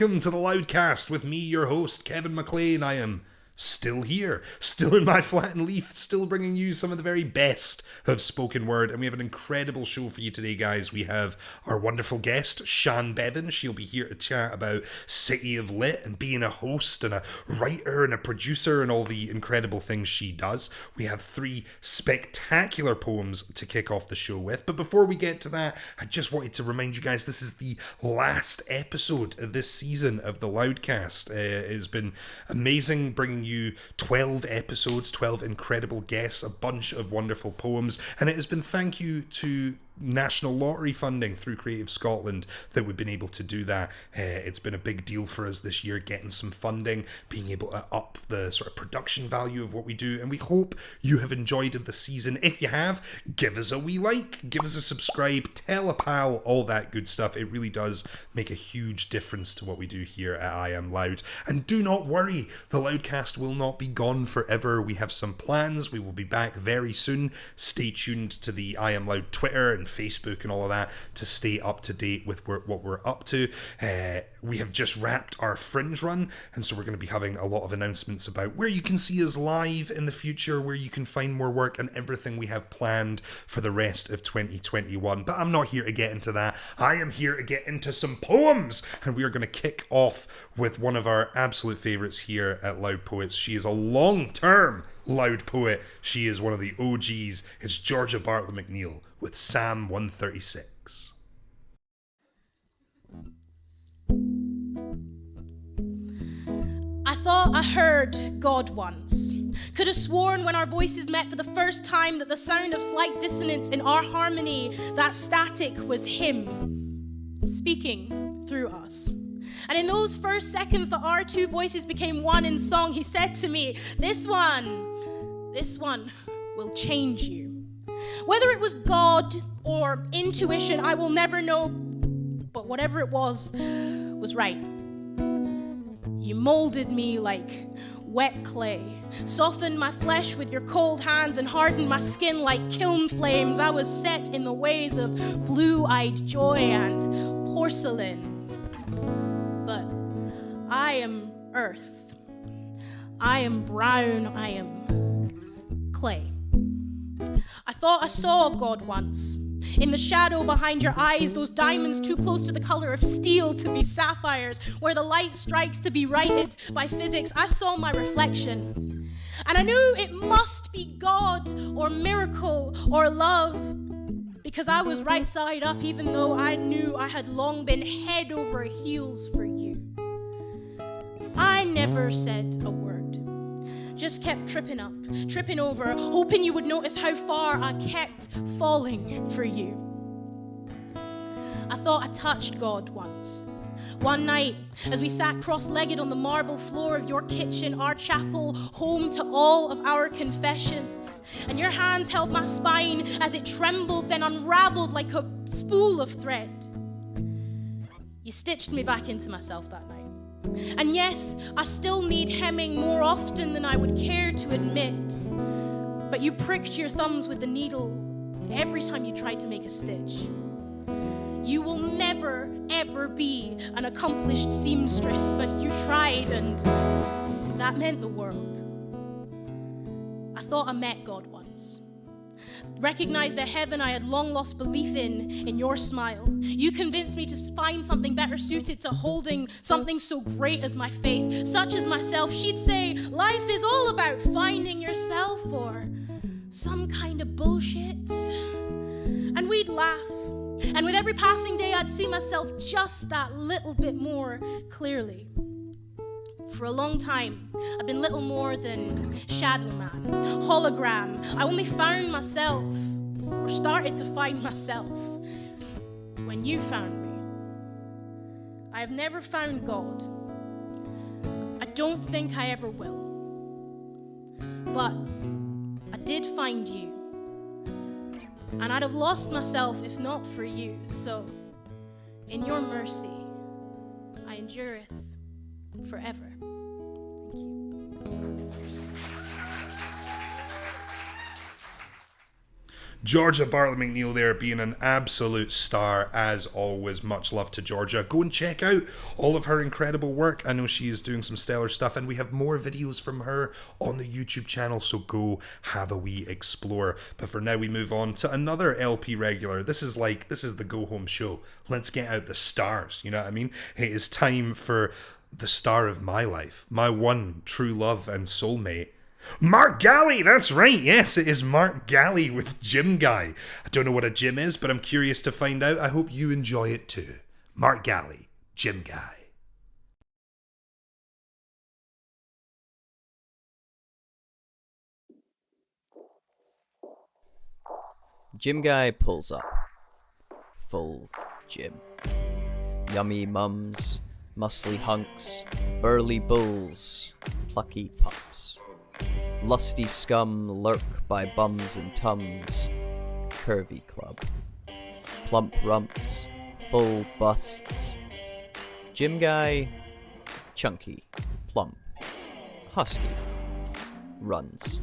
welcome to the Loudcast with me, your host, Kevin Mclean. I am still here, still in my flat in Leith, still bringing you some of the very best of spoken word, and we have an incredible show for you today, guys. We have our wonderful guest, Sian Bevan. She'll be here to chat about City of Lit and being a host and a writer and a producer and all the incredible things she does. We have 3 spectacular poems to kick off the show with, but before we get to that, I just wanted to remind you guys this is the last episode of this season of the Loudcast. It has been amazing bringing you 12 episodes, 12 incredible guests, a bunch of wonderful poems, and it has been thank you to national lottery funding through Creative Scotland that we've been able to do that. It's been a big deal for us this year, getting some funding, being able to up the sort of production value of what we do, and we hope you have enjoyed the season. If you have, give us a wee like, give us a subscribe, tell a pal, all that good stuff. It really does make a huge difference to what we do here at I Am Loud. And do not worry, the Loudcast will not be gone forever. We have some plans. We will be back very soon. Stay tuned to the I Am Loud Twitter and Facebook and all of that to stay up to date with what we're up to. We have just wrapped our Fringe run, and so we're going to be having a lot of announcements about where you can see us live in the future, where you can find more work, and everything we have planned for the rest of 2021. But I'm not here to get into that. I am here to get into some poems, and we are going to kick off with one of our absolute favourites here at Loud Poets. She is a long-term Loud poet. She is one of the OGs. It's Georgia Bartlett-McNeil with Psalm 136. I thought I heard God once. Could have sworn when our voices met for the first time that the sound of slight dissonance in our harmony, that static was Him speaking through us. And in those first seconds that our 2 voices became one in song, He said to me, this one will change you. Whether it was God or intuition, I will never know, but whatever it was right. You molded me like wet clay, softened my flesh with your cold hands, and hardened my skin like kiln flames. I was set in the ways of blue-eyed joy and porcelain. But I am earth. I am brown. I am clay. I thought I saw God once. In the shadow behind your eyes, those diamonds too close to the color of steel to be sapphires, where the light strikes to be righted by physics. I saw my reflection, and I knew it must be God or miracle or love, because I was right side up, even though I knew I had long been head over heels for you. I never said a word. Just kept tripping up, tripping over, hoping you would notice how far I kept falling for you. I thought I touched God once. One night, as we sat cross-legged on the marble floor of your kitchen, our chapel, home to all of our confessions, and your hands held my spine as it trembled, then unraveled like a spool of thread. You stitched me back into myself that night. And yes, I still need hemming more often than I would care to admit. But you pricked your thumbs with the needle every time you tried to make a stitch. You will never, ever be an accomplished seamstress, but you tried, and that meant the world. I thought I met God once. Recognized a heaven I had long lost belief in your smile. You convinced me to find something better suited to holding something so great as my faith. Such as myself, she'd say, life is all about finding yourself, or some kind of bullshit. And we'd laugh. And with every passing day, I'd see myself just that little bit more clearly. For a long time, I've been little more than shadow man, hologram. I only found myself, or started to find myself, when you found me. I have never found God. I don't think I ever will. But I did find you. And I'd have lost myself if not for you. So, in your mercy, I endureth forever. Thank you. Georgia Bartlett-McNeil there being an absolute star as always. Much love to Georgia. Go and check out all of her incredible work. I know she is doing some stellar stuff, and we have more videos from her on the YouTube channel, so go have a wee explore. But for now, we move on to another LP regular. This is the go home show. Let's get out the stars, you know what I mean? It is time for the star of my life, my one true love and soulmate, Mark Gallie. That's right, yes, it is Mark Gallie with Gym Guy. I don't know what a gym is, but I'm curious to find out. I hope you enjoy it too. Mark Gallie, Gym Guy. Gym Guy pulls up. Full gym. Yummy mums, muscly hunks, burly bulls, plucky pups. Lusty scum lurk by bums and tums. Curvy club. Plump rumps, full busts. Gym Guy, chunky, plump, husky. Runs.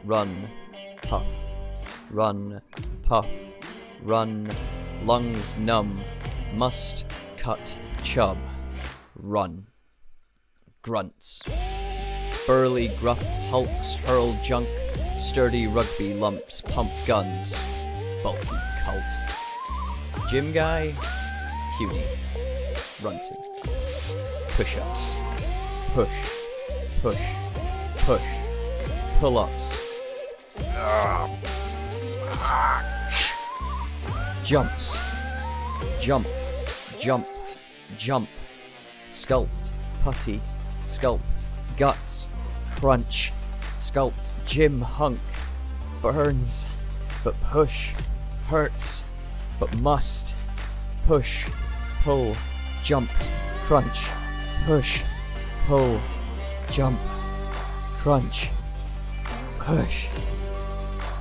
Run, puff. Run, puff. Run, lungs numb. Must cut chub. Run. Grunts. Burly gruff hulks hurl junk. Sturdy rugby lumps pump guns. Bulky cult. Gym Guy, puny. Runting. Push-ups. Push. Push. Push. Pull-ups. Jumps. Jump. Jump. Jump. Sculpt. Putty. Sculpt. Guts. Crunch. Sculpt. Gym hunk. Burns. But push. Hurts. But must. Push. Pull. Jump. Crunch. Push. Pull. Jump. Crunch. Push.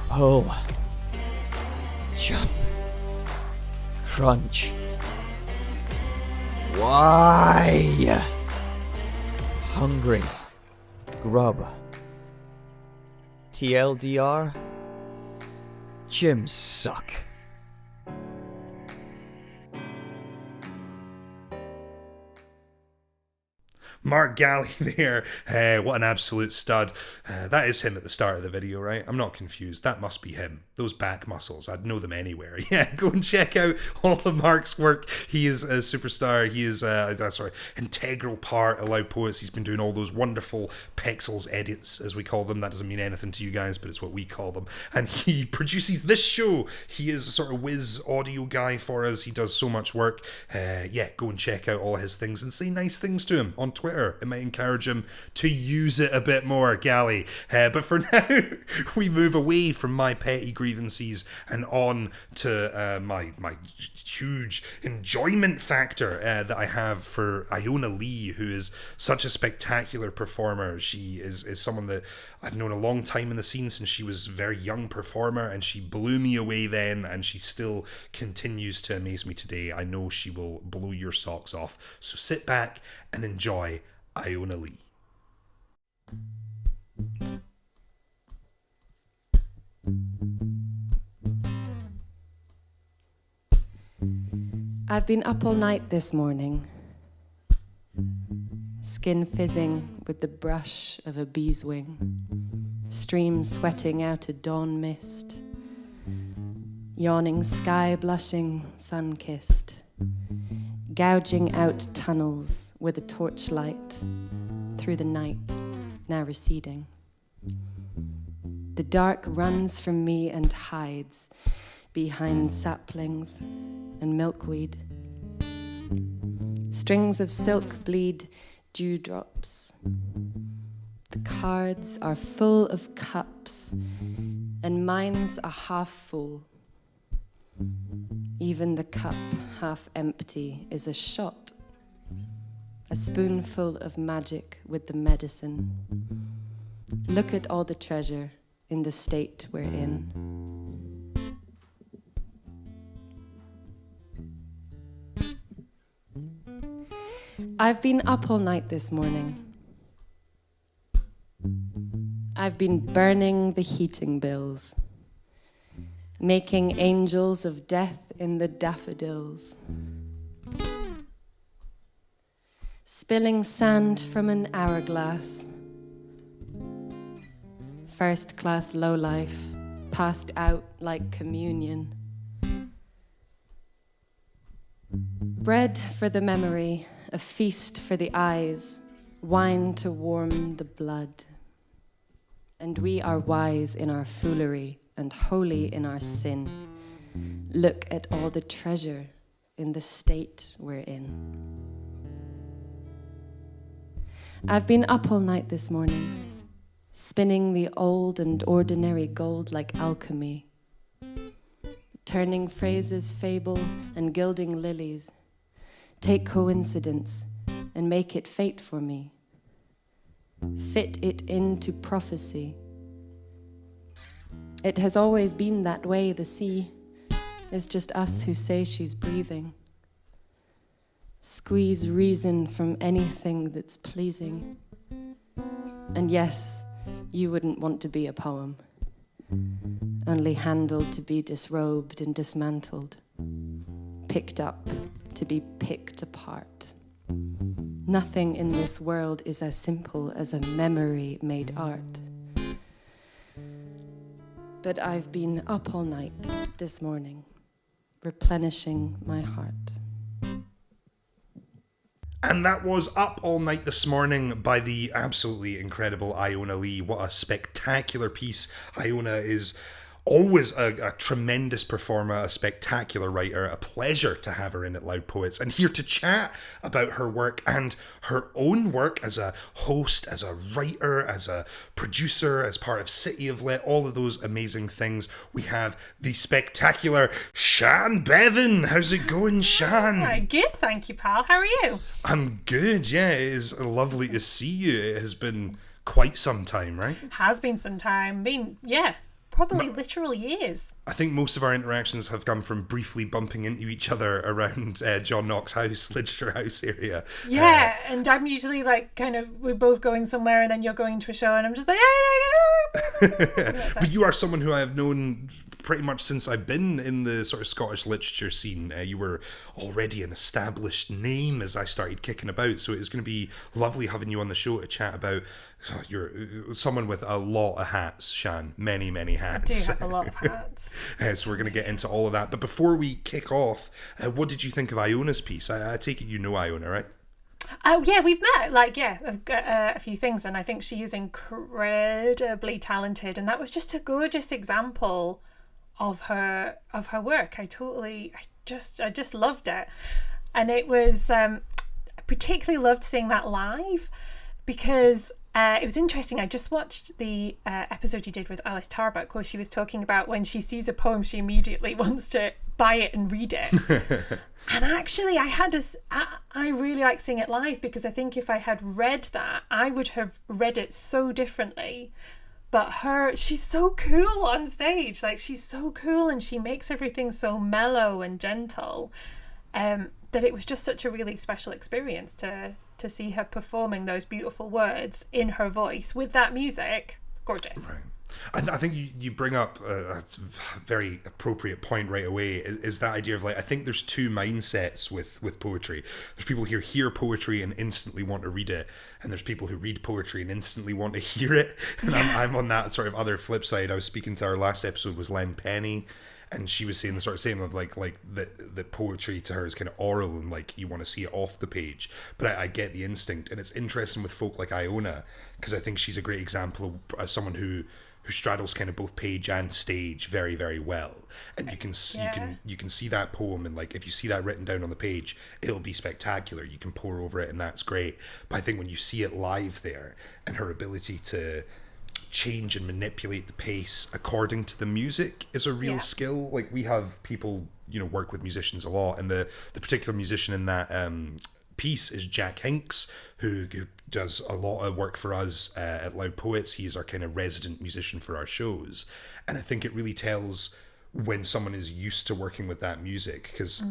Pull. Jump. Crunch. Why? Hungry. Grub. TLDR? Gyms suck. Mark Gallie there, what an absolute stud. That is him at the start of the video, right? I'm not confused. That must be him. Those back muscles, I'd know them anywhere. Yeah, go and check out all of Mark's work. He is a superstar. He is integral part of Loud Poets. He's been doing all those wonderful Pexels edits, as we call them. That doesn't mean anything to you guys, but it's what we call them. And he produces this show. He is a sort of whiz audio guy for us. He does so much work. Go and check out all his things and say nice things to him on Twitter. It might encourage him to use it a bit more, Gallie. But for now, we move away from my petty grievances and on to my huge enjoyment factor that I have for Iona Lee, who is such a spectacular performer. She is someone that I've known a long time in the scene since she was a very young performer, and she blew me away then, and she still continues to amaze me today. I know she will blow your socks off. So sit back and enjoy Iona Lee. I've been up all night this morning, skin fizzing with the brush of a bee's wing, stream sweating out a dawn mist, yawning sky blushing, sun-kissed, gouging out tunnels with a torchlight through the night, now receding. The dark runs from me and hides behind saplings and milkweed. Strings of silk bleed dewdrops. The cards are full of cups, and mine's a half full. Even the cup half empty is a shot, a spoonful of magic with the medicine. Look at all the treasure in the state we're in. I've been up all night this morning. I've been burning the heating bills. making angels of death in the daffodils. Spilling sand from an hourglass. First class lowlife, passed out like communion. Bread for the memory, a feast for the eyes, wine to warm the blood. And we are wise in our foolery and holy in our sin. Look at all the treasure in the state we're in. I've been up all night this morning, spinning the old and ordinary gold like alchemy, turning phrases fable and gilding lilies. Take coincidence and make it fate for me. Fit it into prophecy. It has always been that way, the sea is just us who say she's breathing. Squeeze reason from anything that's pleasing. And yes, you wouldn't want to be a poem, only handled to be disrobed and dismantled, picked up to be picked apart. Nothing in this world is as simple as a memory made art. But I've been up all night this morning, replenishing my heart. And that was Up All Night This Morning by the absolutely incredible Iona Lee. What a spectacular piece. Iona is always a tremendous performer, a spectacular writer, a pleasure to have her in at Loud Poets, and here to chat about her work and her own work as a host, as a writer, as a producer, as part of City of Lit, all of those amazing things. We have the spectacular Siân Bevan. How's it going, Sian? Good, thank you, pal. How are you? I'm good, yeah. It is lovely to see you. It has been quite some time, right? Has been some time. Probably literal years. I think most of our interactions have come from briefly bumping into each other around John Knox House, Literature House area. Yeah, and I'm usually like we're both going somewhere and then you're going to a show and I'm just like, But you are someone who I have known pretty much since I've been in the sort of Scottish literature scene. You were already an established name as I started kicking about, so it's going to be lovely having you on the show to chat about. You're someone with a lot of hats, Sian. Many, many hats. I do have a lot of hats. So we're going to get into all of that. But before we kick off, what did you think of Iona's piece? I take it you know Iona, right? Oh yeah, we've met. A few things, and I think she is incredibly talented, and that was just a gorgeous example of her work. I just loved it, and it was I particularly loved seeing that live because it was interesting. I just watched the episode you did with Alice Tarbuck where she was talking about when she sees a poem she immediately wants to buy it and read it. And actually I really like seeing it live because I think if I had read that I would have read it so differently. But she's so cool on stage. Like, she's so cool and she makes everything so mellow and gentle that it was just such a really special experience to see her performing those beautiful words in her voice with that music. Gorgeous. Right. I think you bring up a very appropriate point right away, is that idea of, like, I think there's two mindsets with poetry. There's people who hear poetry and instantly want to read it, and there's people who read poetry and instantly want to hear it. And I'm on that sort of other flip side. I was speaking to our last episode was Len Penny, and she was saying the sort of same of like that poetry to her is kind of oral and like you want to see it off the page. But I get the instinct, and it's interesting with folk like Iona because I think she's a great example of someone who straddles kind of both page and stage very, very well. And you can see that poem, and like if you see that written down on the page, it'll be spectacular. You can pore over it, and that's great. But I think when you see it live there, and her ability to change and manipulate the pace according to the music is a real skill. Like, we have people, work with musicians a lot, and the particular musician in that piece is Jack Hinks, who does a lot of work for us at Loud Poets. He's our kind of resident musician for our shows, and I think it really tells when someone is used to working with that music, because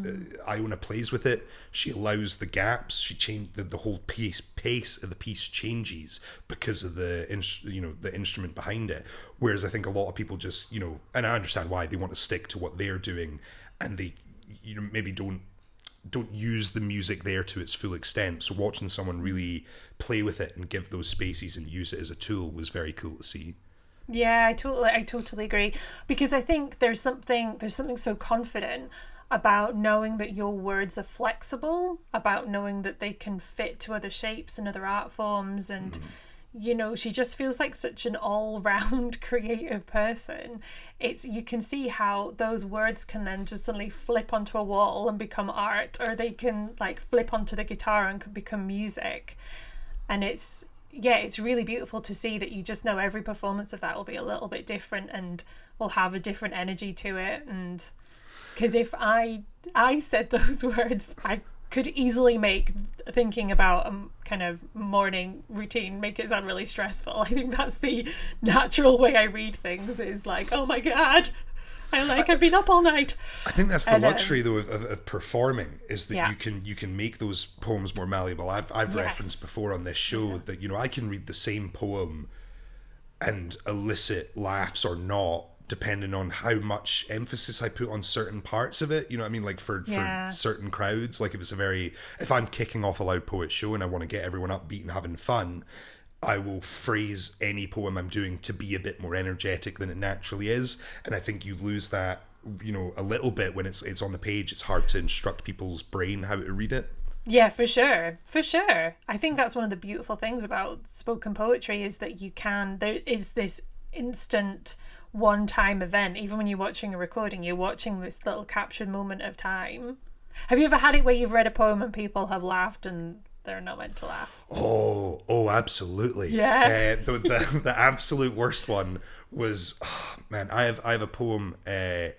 Iona plays with it. She allows the gaps. She changed the whole pace of the piece changes because of the instrument behind it. Whereas I think a lot of people just, and I understand why they want to stick to what they're doing, and they maybe don't use the music there to its full extent. So watching someone really play with it and give those spaces and use it as a tool was very cool to see. Yeah, I totally agree, because I think there's something so confident about knowing that your words are flexible, about knowing that they can fit to other shapes and other art forms, and she just feels like such an all-round creative person. You can see how those words can then just suddenly flip onto a wall and become art, or they can like flip onto the guitar and can become music. And it's really beautiful to see that you just know every performance of that will be a little bit different and will have a different energy to it. And because if I said those words, I could easily make thinking about a kind of morning routine make it sound really stressful. I think that's the natural way I read things, is like, oh my God, I've been up all night. I think that's the luxury though of performing, is that you can make those poems more malleable. I've referenced before on this show that I can read the same poem and elicit laughs or not, depending on how much emphasis I put on certain parts of it. You know what I mean? Like for certain crowds, like if I'm kicking off a Loud Poet show and I want to get everyone upbeat and having fun, I will phrase any poem I'm doing to be a bit more energetic than it naturally is. And I think you lose that, a little bit when it's on the page. It's hard to instruct people's brain how to read it. Yeah, for sure. I think that's one of the beautiful things about spoken poetry, is that there is this instant one-time event. Even when you're watching a recording, you're watching this little captured moment of time. Have you ever had it where you've read a poem and people have laughed and they're not meant to laugh? Oh, absolutely. Yeah. The absolute worst one was, I have a poem, and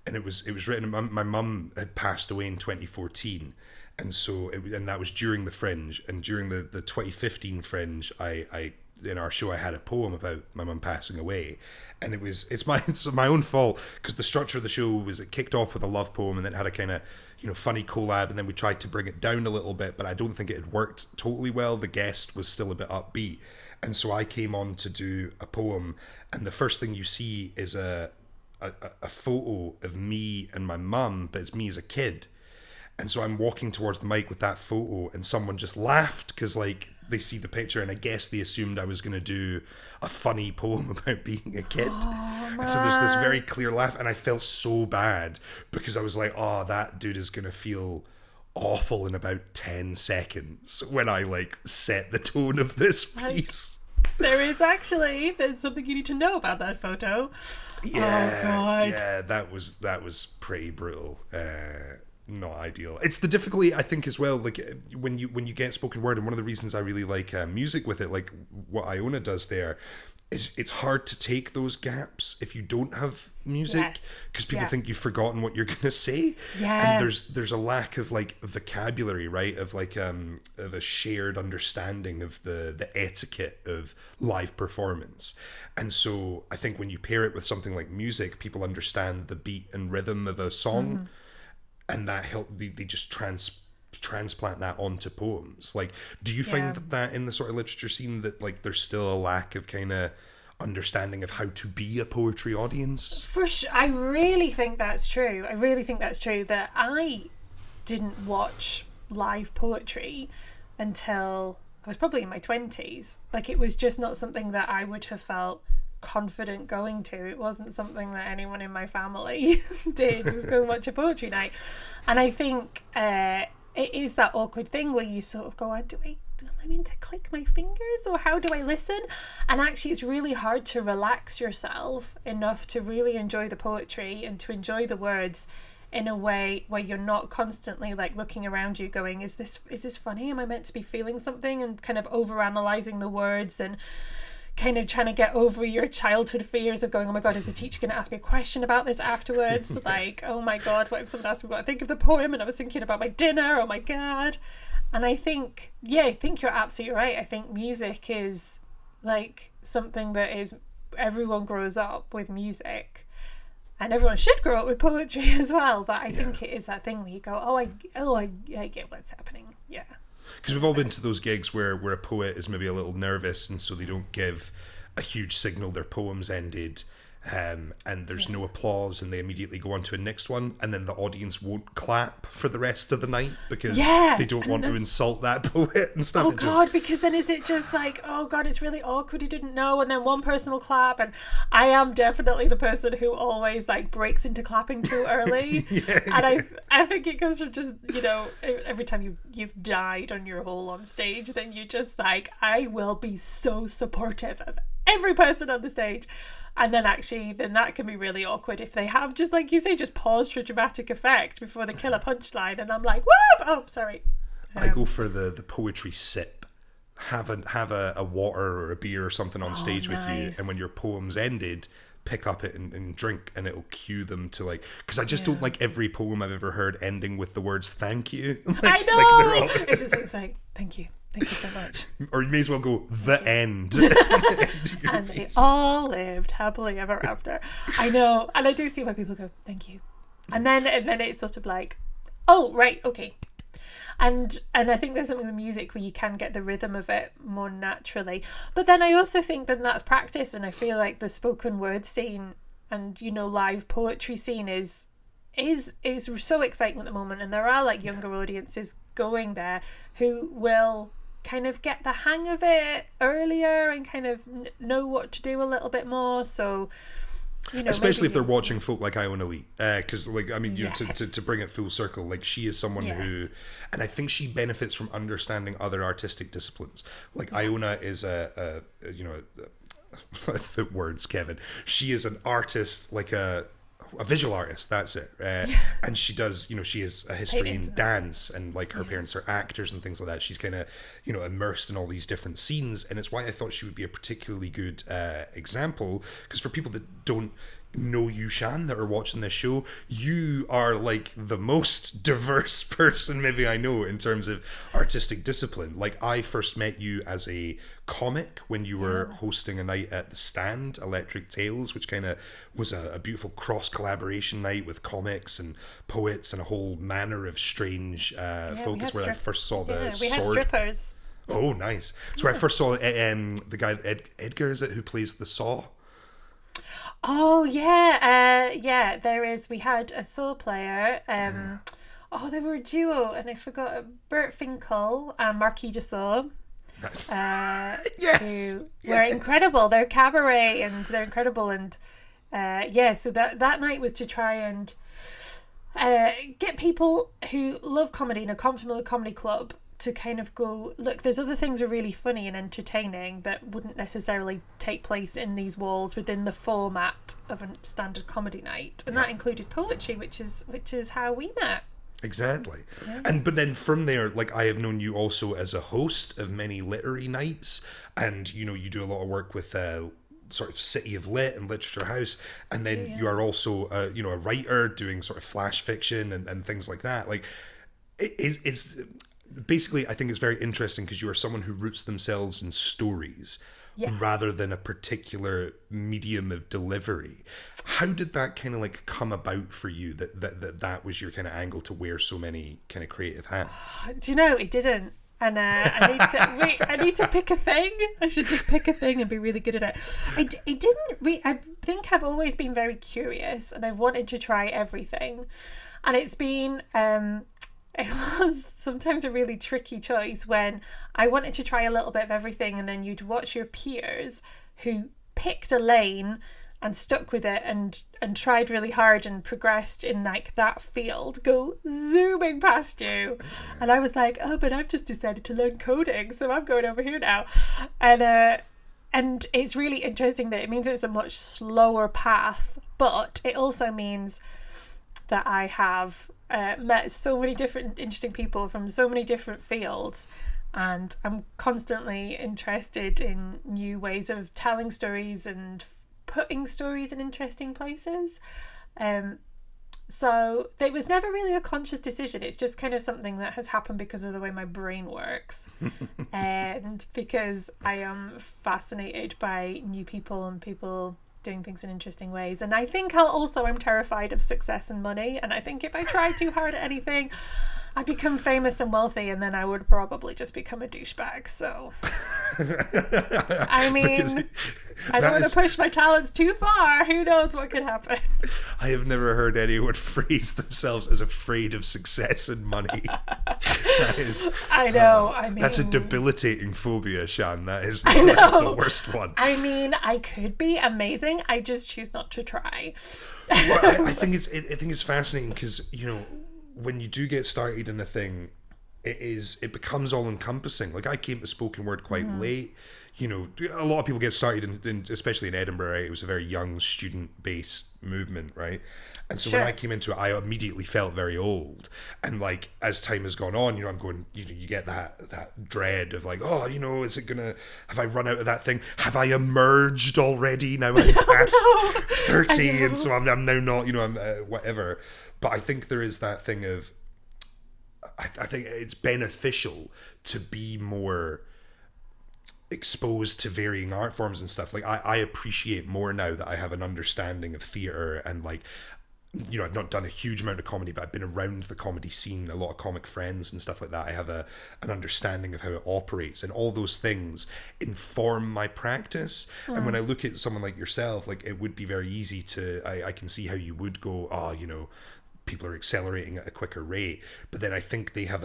it was written. My mum had passed away in 2014, and so and that was during the Fringe, and during the 2015 Fringe, I in our show I had a poem about my mum passing away, and it's my own fault, because the structure of the show was, it kicked off with a love poem and then had a kind of funny collab, and then we tried to bring it down a little bit, but I don't think it had worked totally well. The guest was still a bit upbeat, and so I came on to do a poem, and the first thing you see is a photo of me and my mum, but it's me as a kid. And so I'm walking towards the mic with that photo, and someone just laughed because they see the picture, and I guess they assumed I was going to do a funny poem about being a kid. And so there's this very clear laugh, and I felt so bad because I was like, oh, that dude is going to feel awful in about 10 seconds when I set the tone of this piece. There's something you need to know about that photo. Yeah, oh God. Yeah, that was pretty brutal. Not ideal. It's the difficulty, I think, as well, when you get spoken word, and one of the reasons I really like music with it, like what Iona does there, is it's hard to take those gaps if you don't have music, because people think you've forgotten what you're going to say. And there's a lack of vocabulary, right, of a shared understanding of the etiquette of live performance. And so I think when you pair it with something like music, people understand the beat and rhythm of a song, and that they just transplant that onto poems. Do you find that in the sort of literature scene that there's still a lack of kind of understanding of how to be a poetry audience? For sure. I really think that's true. That I didn't watch live poetry until I was probably in my 20s. It was just not something that I would have felt confident going to. It wasn't something that anyone in my family did. It was go watch a poetry night. And I think it is that awkward thing where you sort of go, am I meant to click my fingers, or how do I listen? And actually it's really hard to relax yourself enough to really enjoy the poetry and to enjoy the words in a way where you're not constantly looking around you going, is this funny? Am I meant to be feeling something? And kind of overanalyzing the words and kind of trying to get over your childhood fears of going, oh my God, is the teacher going to ask me a question about this afterwards? Oh my God, what if someone asked me what I think of the poem and I was thinking about my dinner? Oh my God. And I think you're absolutely right. I think music is something that is, everyone grows up with music. And everyone should grow up with poetry as well. But I think it is that thing where you go, I get what's happening. Yeah. Because we've all been to those gigs where a poet is maybe a little nervous, and so they don't give a huge signal their poem's ended, and there's no applause, and they immediately go on to a next one, and then the audience won't clap for the rest of the night because they don't want to insult that poet and stuff. Oh God, because then is it just like, oh God, it's really awkward, he didn't know, and then one person will clap, and I am definitely the person who always like breaks into clapping too early. I think it goes from just, you know, every time you've died on your hole on stage, then you're just like, I will be so supportive of every person on the stage. And then then that can be really awkward if they have, just like you say, just paused for dramatic effect before they kill a punchline, and I'm like, whoop! Oh, sorry. I go for the poetry sip. Have a water or a beer or something on stage with you, and when your poem's ended, pick up it and drink, and it'll cue them to like, because I just don't like every poem I've ever heard ending with the words "thank you." I know. It's just like thank you. Thank you so much. Or you may as well go, the end. And they all lived happily ever after. I know. And I do see why people go, thank you. And then it's sort of like, oh, right, okay. And I think there's something with music where you can get the rhythm of it more naturally. But then I also think that that's practice, and I feel like the spoken word scene and, you know, live poetry scene is so exciting at the moment. And there are like younger audiences going there who will kind of get the hang of it earlier and kind of know what to do a little bit more. So, you know, especially if they're watching folk like Iona Lee, because like, I mean, you know, to bring it full circle, like she is someone who, and I think she benefits from understanding other artistic disciplines. Like Iona is a you know, the words, Kevin, she is an artist, like a visual artist, that's it. And she does, you know, she has a history in dance, and like her parents are actors and things like that. She's kind of, you know, immersed in all these different scenes, and it's why I thought she would be a particularly good example, because for people that don't know you, Sian, that are watching this show, you are like the most diverse person maybe I know in terms of artistic discipline. Like I first met you as a comic when you were hosting a night at the Stand, Electric Tales, which kind of was a beautiful cross collaboration night with comics and poets and a whole manner of strange focus, where I first saw the sword. We had strippers. Oh, nice. It's where I first saw the guy Edgar, is it, who plays the saw? Oh yeah, there is. We had a saw player. They were a duo, and I forgot Bert Finkel and Marquis de Saw. Who were incredible. They're cabaret, and they're incredible. And so that night was to try and get people who love comedy and are comfortable at a comedy club to kind of go, look, there's other things that are really funny and entertaining that wouldn't necessarily take place in these walls within the format of a standard comedy night, and that included poetry, which is how we met. Exactly. But then from there, like, I have known you also as a host of many literary nights, and you know, you do a lot of work with sort of City of Lit and Literature House, and then you are also a writer doing sort of flash fiction and things like that. Like it's basically, I think it's very interesting because you are someone who roots themselves in stories rather than a particular medium of delivery. How did that kind of like come about for you, that was your kind of angle to wear so many kind of creative hats? Do you know, it didn't. And I need to pick a thing. I should just pick a thing and be really good at it. I think I've always been very curious, and I've wanted to try everything. And it's been... it was sometimes a really tricky choice when I wanted to try a little bit of everything, and then you'd watch your peers who picked a lane and stuck with it and tried really hard and progressed in like that field go zooming past you. And I was like, oh, but I've just decided to learn coding, so I'm going over here now. And it's really interesting that it means it's a much slower path, but it also means that I have met so many different interesting people from so many different fields, and I'm constantly interested in new ways of telling stories and putting stories in interesting places. So it was never really a conscious decision. It's just kind of something that has happened because of the way my brain works and because I am fascinated by new people and people doing things in interesting ways. And I think I'm terrified of success and money. And I think if I try too hard at anything, I become famous and wealthy, and then I would probably just become a douchebag. So, I mean, I don't want to push my talents too far. Who knows what could happen? I have never heard anyone phrase themselves as afraid of success and money. I know. I mean, that's a debilitating phobia, Sian. That's the worst one. I mean, I could be amazing. I just choose not to try. Well, I think it's fascinating because, you know, when you do get started in a thing, it becomes all encompassing. Like, I came to spoken word quite late. You know, a lot of people get started in especially in Edinburgh, right? It was a very young student-based movement, right? And so when I came into it, I immediately felt very old. And like, as time has gone on, you know, I'm going, you know, you get that dread of like, oh, you know, have I run out of that thing? Have I emerged already? Now I'm past 30, and so I'm now not, you know, I'm whatever. But I think there is that thing of, I think it's beneficial to be more exposed to varying art forms and stuff. Like, I appreciate more now that I have an understanding of theatre, and like, you know, I've not done a huge amount of comedy, but I've been around the comedy scene, a lot of comic friends and stuff like that. I have an understanding of how it operates, and all those things inform my practice. And when I look at someone like yourself, like, it would be very easy to, I can see how you would go, you know, people are accelerating at a quicker rate, but then I think they have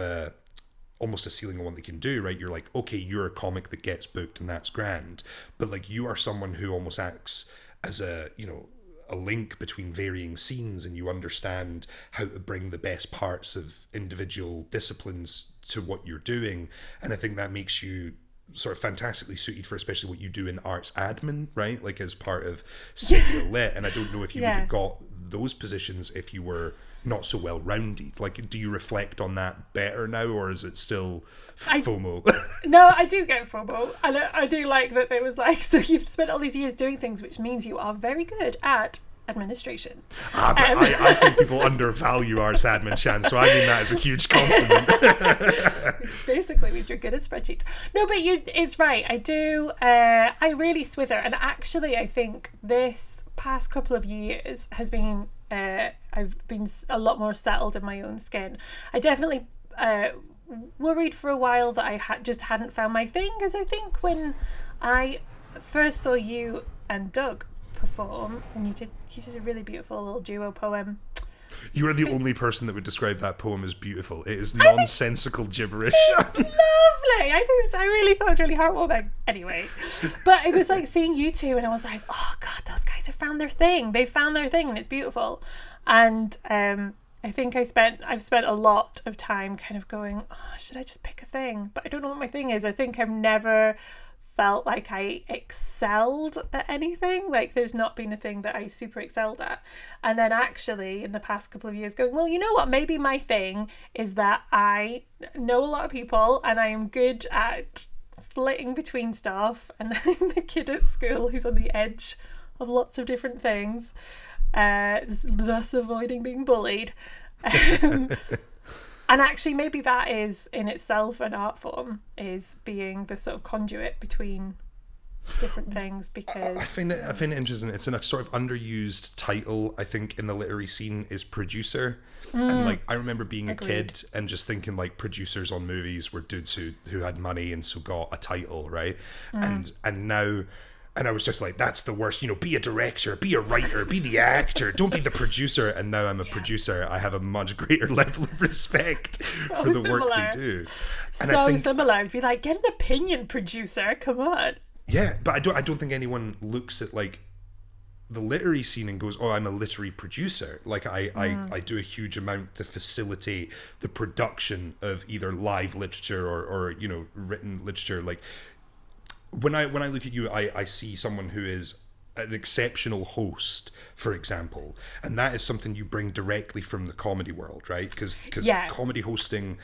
almost a ceiling on what they can do, right? You're like, okay, you're a comic that gets booked and that's grand, but like, you are someone who almost acts as a, you know, a link between varying scenes, and you understand how to bring the best parts of individual disciplines to what you're doing. And I think that makes you sort of fantastically suited for especially what you do in arts admin, right? Like, as part of City of Lit. And I don't know if you would have got those positions if you were not so well rounded. Like, do you reflect on that better now, or is it still FOMO? No, I do get FOMO, and I do like that there was like, so you've spent all these years doing things, which means you are very good at administration. But I think people undervalue arts admin, Sian, so I mean that as a huge compliment. Basically means you're good at spreadsheets. No, but it's right. I do. I really swither, and actually, I think this past couple of years has been. I've been a lot more settled in my own skin. I definitely worried for a while that I just hadn't found my thing, because I think when I first saw you and Doug perform, and you did a really beautiful little duo poem. You are the only person that would describe that poem as beautiful. It is nonsensical gibberish. It's lovely. I really thought it was really heartwarming. Anyway, but it was like seeing you two, and I was like, oh God, those guys have found their thing. They found their thing, and it's beautiful. And I think I've spent a lot of time kind of going, oh, should I just pick a thing? But I don't know what my thing is. I think I've never felt like I excelled at anything. Like, there's not been a thing that I super excelled at. And then actually in the past couple of years going, well, you know what, maybe my thing is that I know a lot of people, and I am good at flitting between stuff, and I'm the kid at school who's on the edge of lots of different things, thus avoiding being bullied. And actually, maybe that is in itself an art form, is being the sort of conduit between different things, because... I find it interesting. It's in a sort of underused title, I think, in the literary scene, is producer. And like, I remember being Agreed. a kid and just thinking like producers on movies were dudes who had money and so got a title, right? And now... And I was just like, that's the worst, you know, be a director, be a writer, be the actor, don't be the producer. And now I'm a producer. I have a much greater level of respect for the work they do. And so similar. I'd be like, get an opinion, producer, come on. Yeah, but I don't think anyone looks at like the literary scene and goes, oh, I'm a literary producer. Like I do a huge amount to facilitate the production of either live literature or you know, written literature. Like, when I look at you, I see someone who is an exceptional host, for example, and that is something you bring directly from the comedy world, right? Because comedy hosting,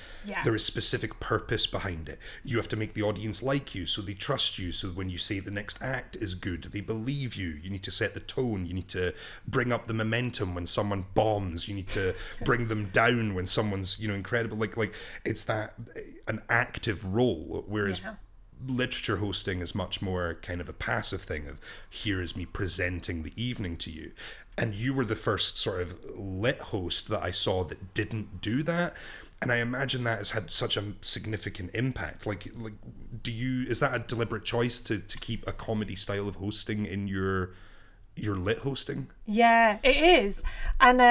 there is specific purpose behind it. You have to make the audience like you, so they trust you, so when you say the next act is good, they believe you. You need to set the tone. You need to bring up the momentum when someone bombs. You need to bring them down when someone's, you know, incredible. Like it's that an active role, whereas literature hosting is much more kind of a passive thing of, here is me presenting the evening to you. And you were the first sort of lit host that I saw that didn't do that. And I imagine that has had such a significant impact. Like, is that a deliberate choice to keep a comedy style of hosting in your lit hosting? Yeah, it is. And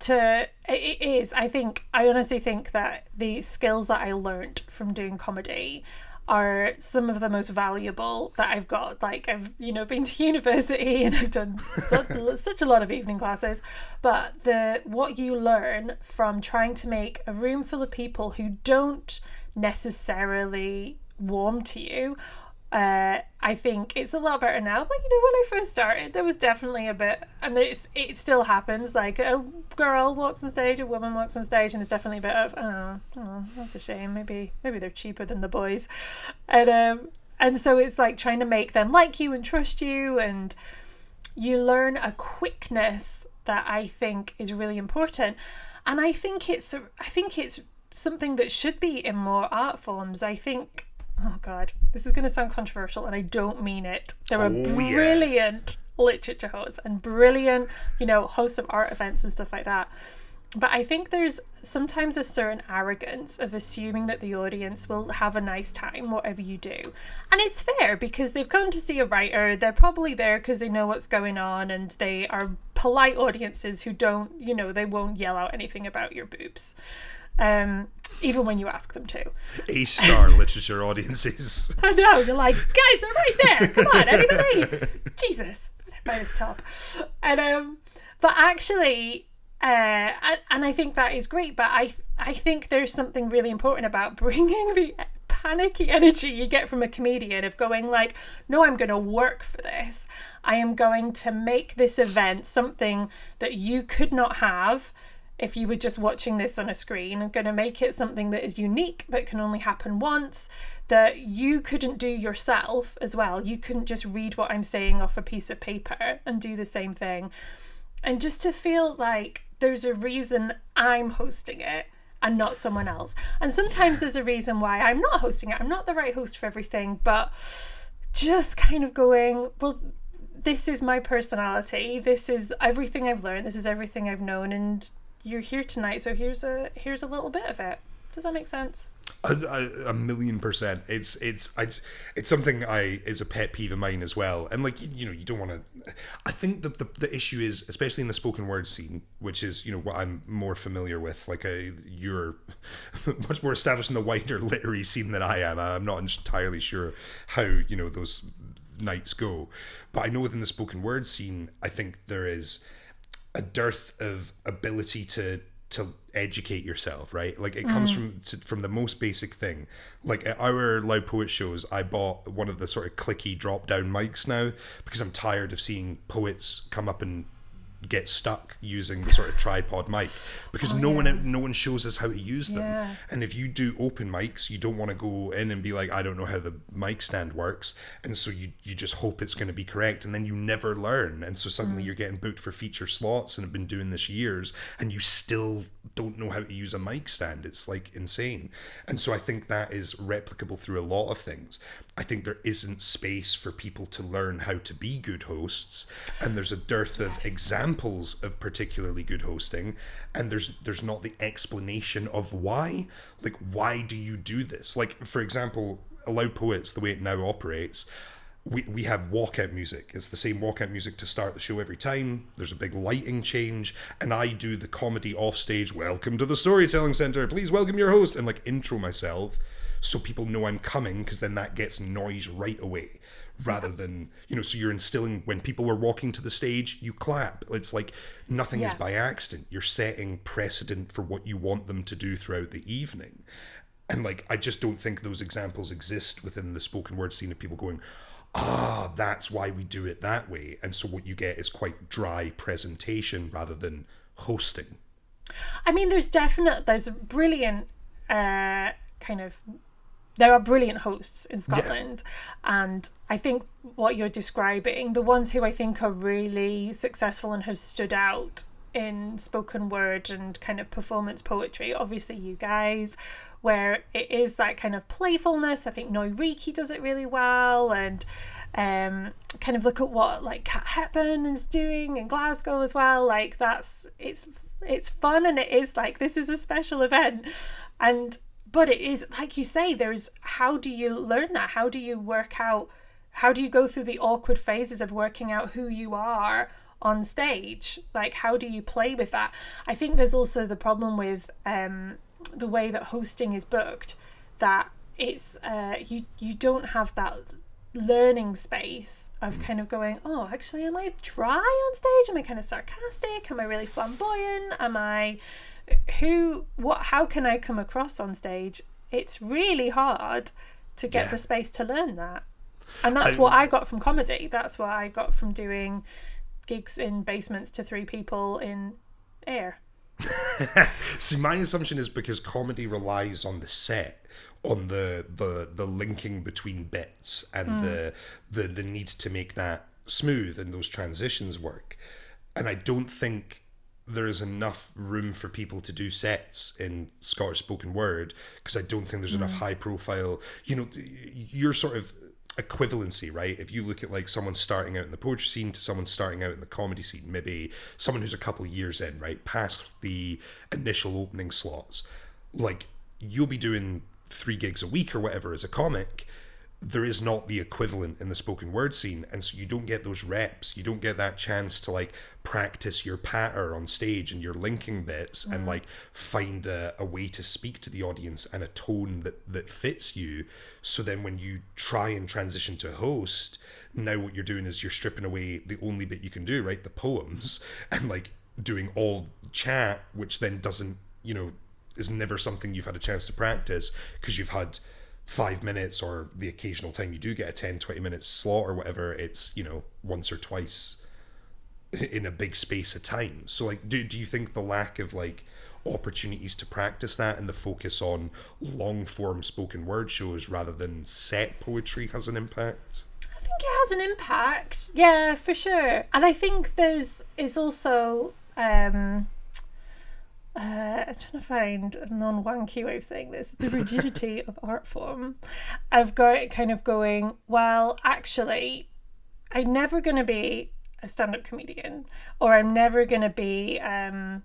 it is. I honestly think that the skills that I learned from doing comedy are some of the most valuable that I've got. Like, I've, been to university and I've done such a lot of evening classes, but what you learn from trying to make a room full of people who don't necessarily warm to you, I think it's a lot better now. But when I first started, there was definitely a bit, and it still happens. Like, a girl walks on stage, a woman walks on stage, and it's definitely a bit of, oh, that's a shame. Maybe they're cheaper than the boys, and so it's like trying to make them like you and trust you, and you learn a quickness that I think is really important, and I think it's something that should be in more art forms. I think. Oh God, this is going to sound controversial, and I don't mean it. There are brilliant literature hosts and brilliant, hosts of art events and stuff like that. But I think there's sometimes a certain arrogance of assuming that the audience will have a nice time, whatever you do. And it's fair, because they've come to see a writer. They're probably there because they know what's going on, and they are polite audiences who don't, they won't yell out anything about your boobs. Even when you ask them to. A-star literature audiences. I know, you're like, guys, they're right there. Come on, anybody? Jesus, by this top. And but actually, and I think that is great. But I think there's something really important about bringing the panicky energy you get from a comedian of going like, no, I'm going to work for this. I am going to make this event something that you could not have if you were just watching this on a screen. I'm going to make it something that is unique, that can only happen once, that you couldn't do yourself as well. You couldn't just read what I'm saying off a piece of paper and do the same thing. And just to feel like there's a reason I'm hosting it and not someone else. And sometimes there's a reason why I'm not hosting it. I'm not the right host for everything, but just kind of going, well, this is my personality. This is everything I've learned. This is everything I've known. And you're here tonight, so here's a little bit of it. Does that make sense? 1,000,000%. It's something is a pet peeve of mine as well. And like, you don't want to. I think the issue is, especially in the spoken word scene, which is what I'm more familiar with. Like you're much more established in the wider literary scene than I am. I'm not entirely sure how those nights go, but I know within the spoken word scene, I think there is a dearth of ability to educate yourself, right? Like it comes from the most basic thing. Like at our Loud Poet shows, I bought one of the sort of clicky drop down mics now because I'm tired of seeing poets come up and get stuck using the sort of tripod mic because no one shows us how to use them. And if you do open mics, you don't want to go in and be like, I don't know how the mic stand works, and so you just hope it's going to be correct, and then you never learn, and so suddenly you're getting booked for feature slots and have been doing this years and you still don't know how to use a mic stand. It's like insane. And so I think that is replicable through a lot of things. I think there isn't space for people to learn how to be good hosts, and there's a dearth of examples of particularly good hosting, and there's not the explanation of why. Like, why do you do this? Like, for example, Loud Poets, the way it now operates, we have walkout music. It's the same walkout music to start the show every time. There's a big lighting change, and I do the comedy off stage, welcome to the Storytelling Centre, please welcome your host, and like intro myself so people know I'm coming, because then that gets noise right away, rather than, so you're instilling, when people are walking to the stage, you clap. It's like nothing is by accident. You're setting precedent for what you want them to do throughout the evening. And like, I just don't think those examples exist within the spoken word scene of people going, that's why we do it that way. And so what you get is quite dry presentation rather than hosting. I mean, there's brilliant there are brilliant hosts in Scotland, and I think what you're describing, the ones who I think are really successful and have stood out in spoken word and kind of performance poetry. Obviously you guys, where it is that kind of playfulness. I think Noiriki does it really well, and kind of look at what like Kat Hepburn is doing in Glasgow as well. Like it's fun, and it is like, this is a special event. But it is, like you say, how do you learn that? How do you go through the awkward phases of working out who you are on stage? Like, how do you play with that? I think there's also the problem with the way that hosting is booked, that it's you don't have that learning space of kind of going, oh, actually, am I dry on stage? Am I kind of sarcastic? Am I really flamboyant? How can I come across on stage? It's really hard to get the space to learn that. And that's what I got from comedy. That's what I got from doing gigs in basements to 3 people in air. See, my assumption is because comedy relies on the set, on the linking between bits, and the need to make that smooth and those transitions work. And I don't think there is enough room for people to do sets in Scottish spoken word, because I don't think there's enough high profile, your sort of equivalency, right? If you look at like someone starting out in the poetry scene to someone starting out in the comedy scene, maybe someone who's a couple of years in, right, past the initial opening slots, like you'll be doing 3 gigs a week or whatever as a comic. There is not the equivalent in the spoken word scene, and so you don't get those reps. You don't get that chance to like practice your patter on stage and your linking bits and like find a way to speak to the audience and a tone that fits you. So then when you try and transition to host, now what you're doing is you're stripping away the only bit you can do, right? The poems, and like doing all chat, which then doesn't, is never something you've had a chance to practice, because you've had 5 minutes, or the occasional time you do get a 10-20 minute slot or whatever, it's once or twice in a big space of time. So like do you think the lack of like opportunities to practice that and the focus on long form spoken word shows rather than set poetry has an impact? I think it has an impact, yeah, for sure. And I think it's also I'm trying to find a non-wanky way of saying this, the rigidity of art form. I've got it kind of going, well, actually, I'm never going to be a stand-up comedian, or I'm never going to be saying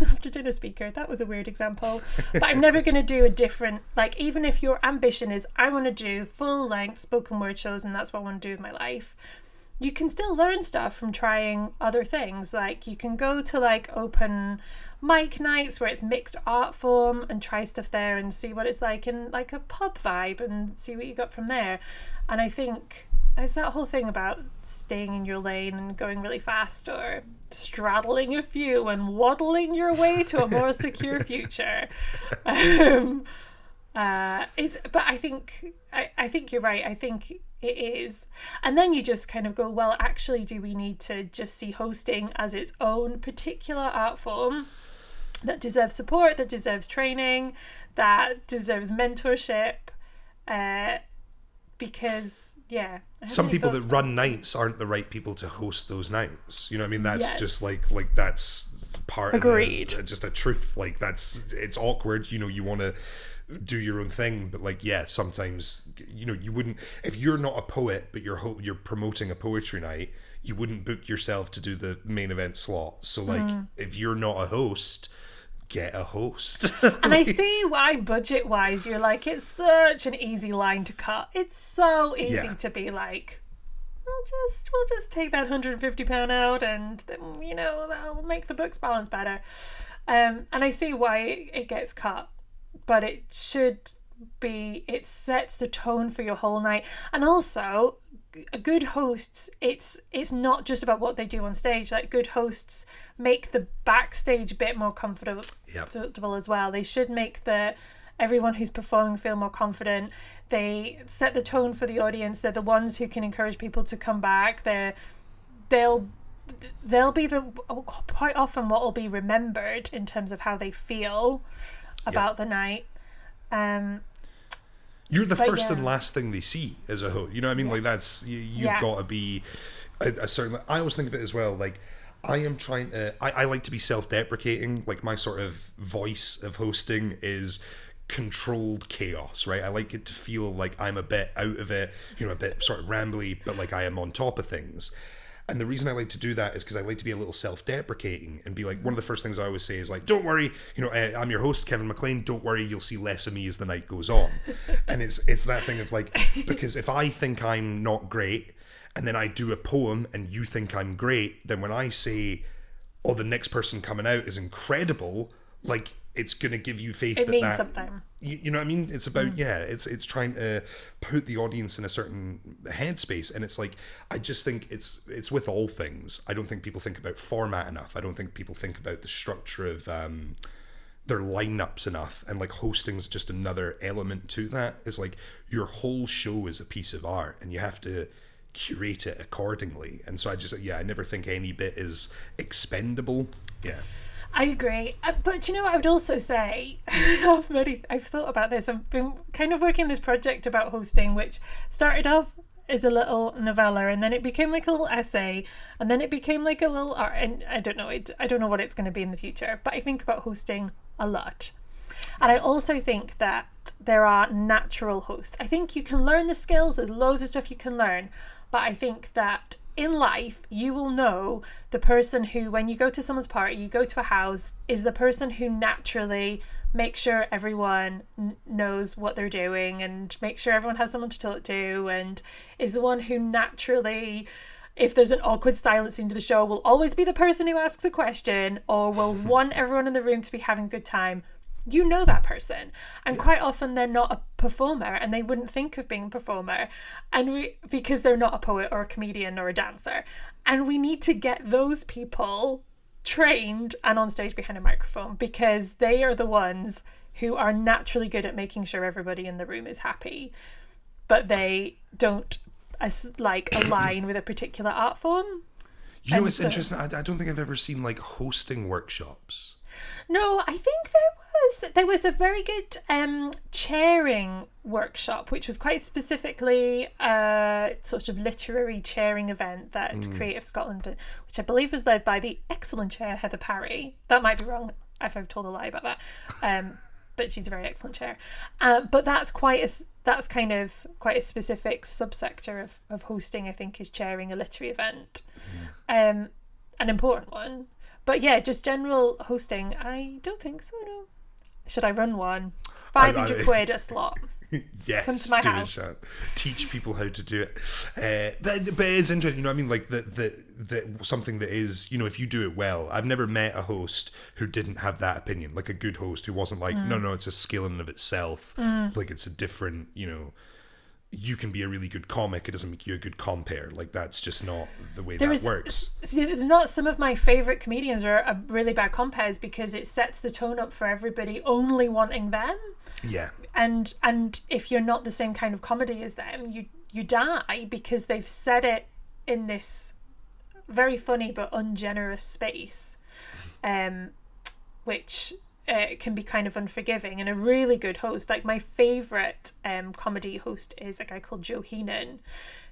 after dinner speaker. That was a weird example. But I'm never going to do a different, like, even if your ambition is, I want to do full-length spoken word shows and that's what I want to do with my life, you can still learn stuff from trying other things. Like, you can go to like open mic nights where it's mixed art form and try stuff there and see what it's like in like a pub vibe and see what you got from there. And I think it's that whole thing about staying in your lane and going really fast, or straddling a few and waddling your way to a more secure future. But I think you're right. I think it is. And then you just kind of go, well, actually, do we need to just see hosting as its own particular art form that deserves support, that deserves training, that deserves mentorship? Because, yeah. Some people that run nights aren't the right people to host those nights. You know what I mean? That's Yes. just like that's part Agreed. of just a truth. Like, it's awkward. You want to do your own thing, but like, yeah, sometimes you wouldn't, if you're not a poet but you're promoting a poetry night, you wouldn't book yourself to do the main event slot. So like, if you're not a host, get a host. And I see why budget wise you're like, it's such an easy line to cut. It's so easy to be like, we'll just take that £150 out and then, that'll make the books balance better. And I see why it gets cut. But it should be, it sets the tone for your whole night. And also, good hosts, it's not just about what they do on stage. Like, good hosts make the backstage bit more comfortable as well. They should make everyone who's performing feel more confident. They set the tone for the audience. They're the ones who can encourage people to come back. They'll be quite often what will be remembered in terms of how they feel about the night. You're the first and last thing they see as a host. You know what I mean? Like, that's you've got to be a certain. I always think of it as well. Like, I am trying to... I like to be self-deprecating. Like, my sort of voice of hosting is controlled chaos, right? I like it to feel like I'm a bit out of it, a bit sort of rambly, but like I am on top of things. And the reason I like to do that is because I like to be a little self-deprecating and be like, one of the first things I always say is like, don't worry, I'm your host, Kevin Mclean, don't worry, you'll see less of me as the night goes on. And it's that thing of like, because if I think I'm not great, and then I do a poem and you think I'm great, then when I say, oh, the next person coming out is incredible, like, it's going to give you faith it that means something. You know what I mean? It's about, it's trying to put the audience in a certain headspace. And it's like, I just think it's with all things. I don't think people think about format enough. I don't think people think about the structure of their lineups enough. And like, hosting's just another element to that. It's like, your whole show is a piece of art and you have to curate it accordingly. And so I never think any bit is expendable. Yeah. I agree. But you know what I would also say? I've thought about this. I've been kind of working this project about hosting, which started off as a little novella, and then it became like a little essay, and then it became like a little art. And I don't know what it's going to be in the future, but I think about hosting a lot. And I also think that there are natural hosts. I think you can learn the skills. There's loads of stuff you can learn. But I think that in life, you will know the person who, when you go to someone's party, you go to a house, is the person who naturally makes sure everyone knows what they're doing and make sure everyone has someone to talk to, and is the one who naturally, if there's an awkward silence into the show, will always be the person who asks a question or will want everyone in the room to be having a good time. You know that person, and quite often they're not a performer and they wouldn't think of being a performer, and because they're not a poet or a comedian or a dancer, and we need to get those people trained and on stage behind a microphone, because they are the ones who are naturally good at making sure everybody in the room is happy, but they don't align with a particular art form. It's interesting. I don't think I've ever seen like hosting workshops. No, I think there was a very good chairing workshop, which was quite specifically a sort of literary chairing event that Creative Scotland did, which I believe was led by the excellent chair Heather Parry. That might be wrong if I've told a lie about that, but she's a very excellent chair. But that's kind of quite a specific subsector of hosting. I think is chairing a literary event, an important one. But yeah, just general hosting, I don't think so, no. Should I run one? 500 quid a slot. Yes, come to my house. Teach people how to do it. But it is interesting, I mean, like the something that is, if you do it well. I've never met a host who didn't have that opinion, like a good host who wasn't like, no, it's a skill in and of itself. Like it's a different, you can be a really good comic, it doesn't make you a good compere. Like that's just not the way that works. There's not, some of my favourite comedians are really bad compares because it sets the tone up for everybody only wanting them. Yeah. And if you're not the same kind of comedy as them, you die because they've set it in this very funny but ungenerous space, which can be kind of unforgiving. And a really good host, like my favourite comedy host is a guy called Joe Heenan,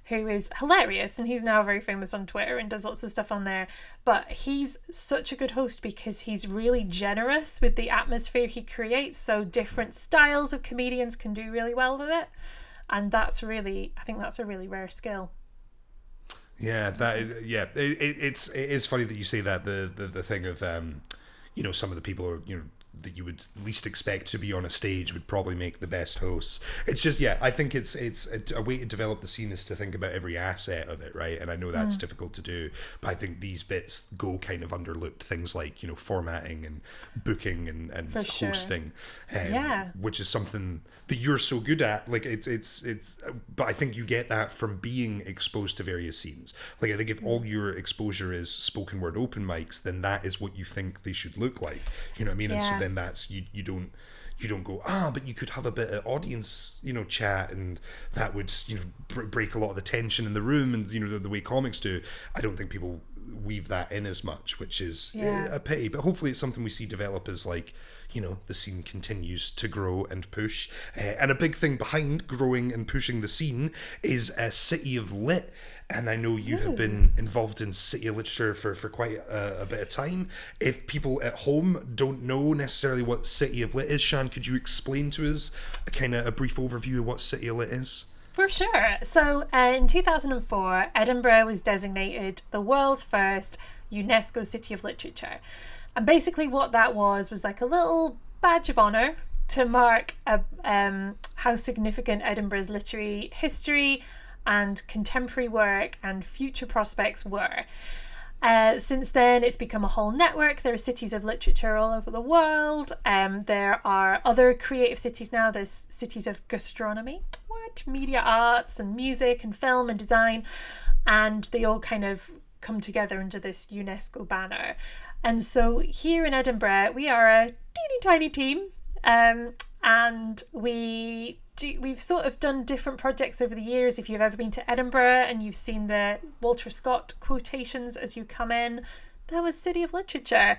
who is hilarious, and he's now very famous on Twitter and does lots of stuff on there, but he's such a good host because he's really generous with the atmosphere he creates, so different styles of comedians can do really well with it, and I think that's a really rare skill. Yeah, it is funny that you say that. The thing of some of the people that you would least expect to be on a stage would probably make the best hosts. It's just, I think it's a way to develop the scene is to think about every asset of it, right? And I know that's difficult to do, but I think these bits go kind of underlooked. Things like, formatting and booking and hosting, which is something that you're so good at. Like it's but I think you get that from being exposed to various scenes. Like I think if all your exposure is spoken word open mics, then that is what you think they should look like. You know what I mean? And so then that's you don't go, but you could have a bit of audience chat, and that would break a lot of the tension in the room, and the way comics do. I don't think people weave that in as much, which is Yeah. a pity. But hopefully it's something we see develop as, like, you know, the scene continues to grow and push. And a big thing behind growing and pushing the scene is a City of Lit. And I know you have been involved in City of Literature for quite a bit of time. If people at home don't know necessarily what City of Lit is, Sian, could you explain to us a brief overview of what City of Lit is? For sure. So in 2004, Edinburgh was designated the world's first UNESCO City of Literature. And basically what that was like a little badge of honour to mark how significant Edinburgh's literary history and contemporary work and future prospects were. Since then, it's become a whole network. There are cities of literature all over the world. There are other creative cities now. There's cities of gastronomy, media arts and music and film and design. And they all kind of come together under this UNESCO banner. And so here in Edinburgh, we are a teeny tiny team. And we've sort of done different projects over the years. If you've ever been to Edinburgh and you've seen the Walter Scott quotations as you come in, that was City of Literature.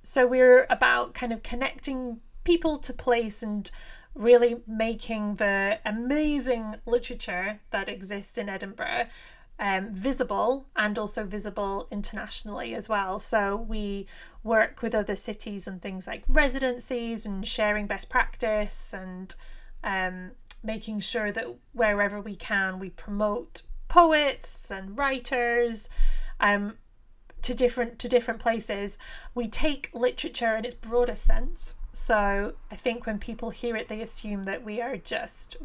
So we're about kind of connecting people to place and really making the amazing literature that exists in Edinburgh visible, and also visible internationally as well. So we work with other cities and things like residencies and sharing best practice and making sure that wherever we can, we promote poets and writers to different places. We take literature in its broader sense. So I think when people hear it, they assume that we are just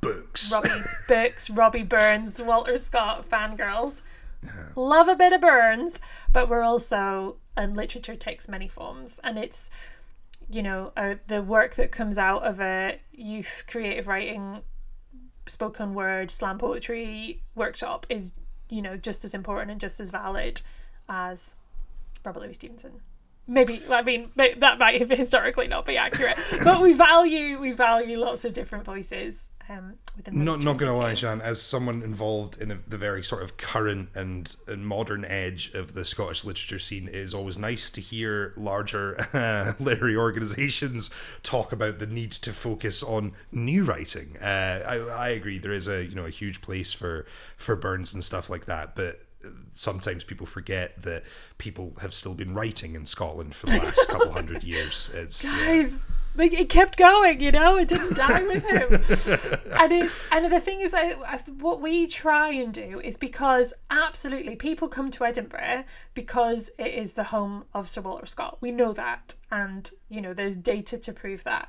Books. Robbie Burns, Walter Scott fangirls. Love a bit of Burns, but we're also, and literature takes many forms, and it's, the work that comes out of a youth creative writing, spoken word, slam poetry workshop is, just as important and just as valid as Robert Louis Stevenson. Maybe that might historically not be accurate, but we value lots of different voices within the Not gonna lie, Sian, as someone involved in the very sort of current and modern edge of the Scottish literature scene, it is always nice to hear larger literary organisations talk about the need to focus on new writing. I agree, there is a huge place for Burns and stuff like that, but sometimes people forget that people have still been writing in Scotland for the last couple hundred years. Guys, it kept going, it didn't die with him. And the thing is, what we try and do is, because absolutely people come to Edinburgh because it is the home of Sir Walter Scott. We know that, and there's data to prove that.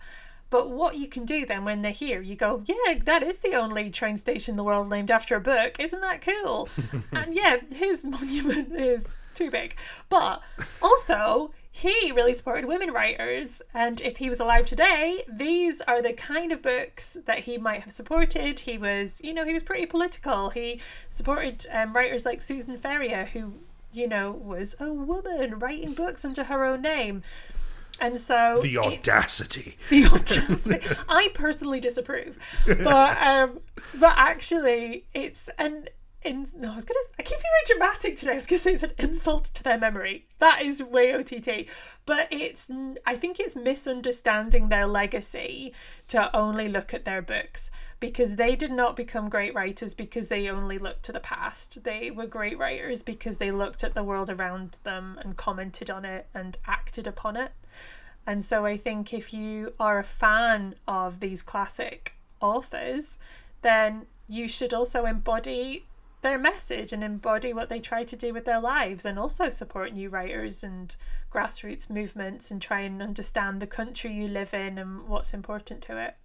But what you can do then when they're here, you go, yeah, that is the only train station in the world named after a book. Isn't that cool? And yeah, his monument is too big. But also, he really supported women writers. And if he was alive today, these are the kind of books that he might have supported. He was, he was pretty political. He supported writers like Susan Ferrier, who, was a woman writing books under her own name. And so the audacity. I personally disapprove, but actually it's I keep being very dramatic today. I was gonna say it's an insult to their memory. That is way OTT, but I think it's misunderstanding their legacy to only look at their books, because they did not become great writers because they only looked to the past. They were great writers because they looked at the world around them and commented on it and acted upon it. And so I think if you are a fan of these classic authors, then you should also embody their message and embody what they try to do with their lives, and also support new writers and grassroots movements and try and understand the country you live in and what's important to it.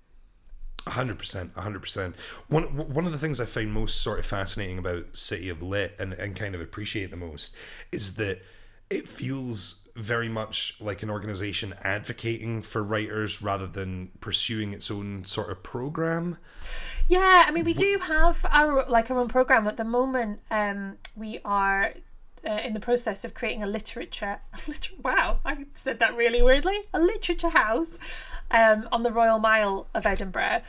100%. One of the things I find most sort of fascinating about City of Lit and kind of appreciate the most is that it feels very much like an organisation advocating for writers rather than pursuing its own sort of programme. Yeah, I mean, we do have our own programme at the moment. We are in the process of creating a literature wow, I said that really weirdly. A literature house on the Royal Mile of Edinburgh,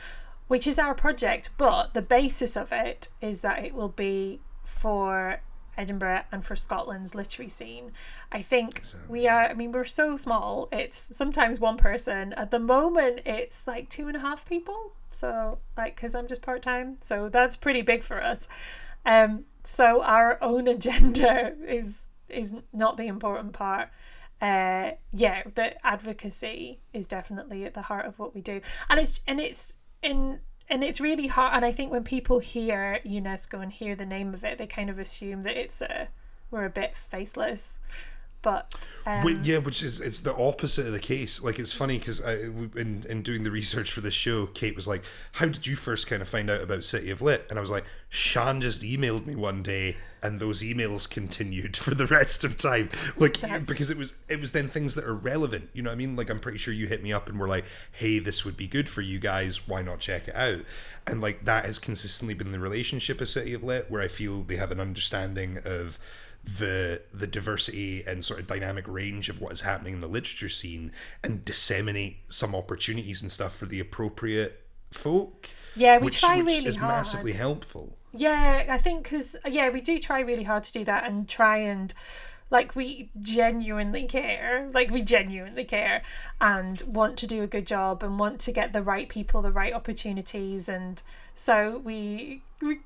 which is our project, but the basis of it is that it will be for Edinburgh and for Scotland's literary scene. I think we're so small. It's sometimes one person. At the moment, it's like 2.5 people. So like, because I'm just part-time. So that's pretty big for us. So our own agenda is not the important part. The advocacy is definitely at the heart of what we do. And it's really hard, and I think when people hear UNESCO and hear the name of it, they kind of assume that we're a bit faceless. But which is, it's the opposite of the case. Like, it's funny because in doing the research for this show, Kate was like, "How did you first kind of find out about City of Lit?" And I was like, "Sian just emailed me one day, and those emails continued for the rest of time." Like, because it was then things that are relevant. You know what I mean? Like, I'm pretty sure you hit me up and were like, "Hey, this would be good for you guys. Why not check it out?" And like, that has consistently been the relationship of City of Lit, where I feel they have an understanding of the diversity and sort of dynamic range of what is happening in the literature scene and disseminate some opportunities and stuff for the appropriate folk. Yeah, we which try really is hard. massively helpful. Yeah, I think because we do try really hard to do that and try and like we genuinely care and want to do a good job and want to get the right people the right opportunities, and so we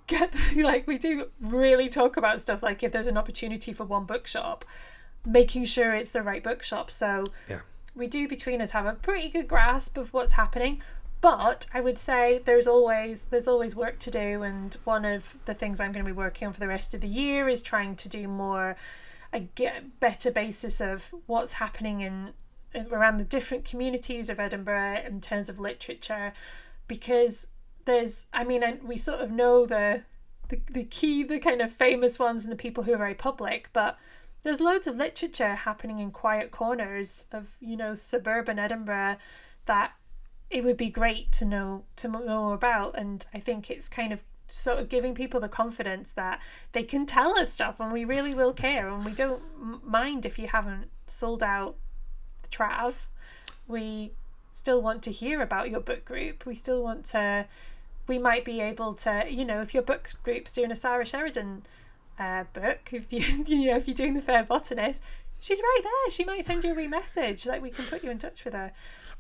get like we do really talk about stuff like if there's an opportunity for one bookshop, making sure it's the right bookshop. So we do between us have a pretty good grasp of what's happening. But I would say there's always work to do, and one of the things I'm going to be working on for the rest of the year is trying to do more, get a better basis of what's happening in around the different communities of Edinburgh in terms of literature, because we sort of know the kind of famous ones and the people who are very public, but there's loads of literature happening in quiet corners of suburban Edinburgh that it would be great to know more about. And I think it's kind of sort of giving people the confidence that they can tell us stuff and we really will care, and we don't mind if you haven't sold out the Trav. We still want to hear about your book group. We might be able to, if your book group's doing a Sarah Sheridan book, if you're doing The Fair Botanist, she's right there. She might send you a wee message. Like, we can put you in touch with her.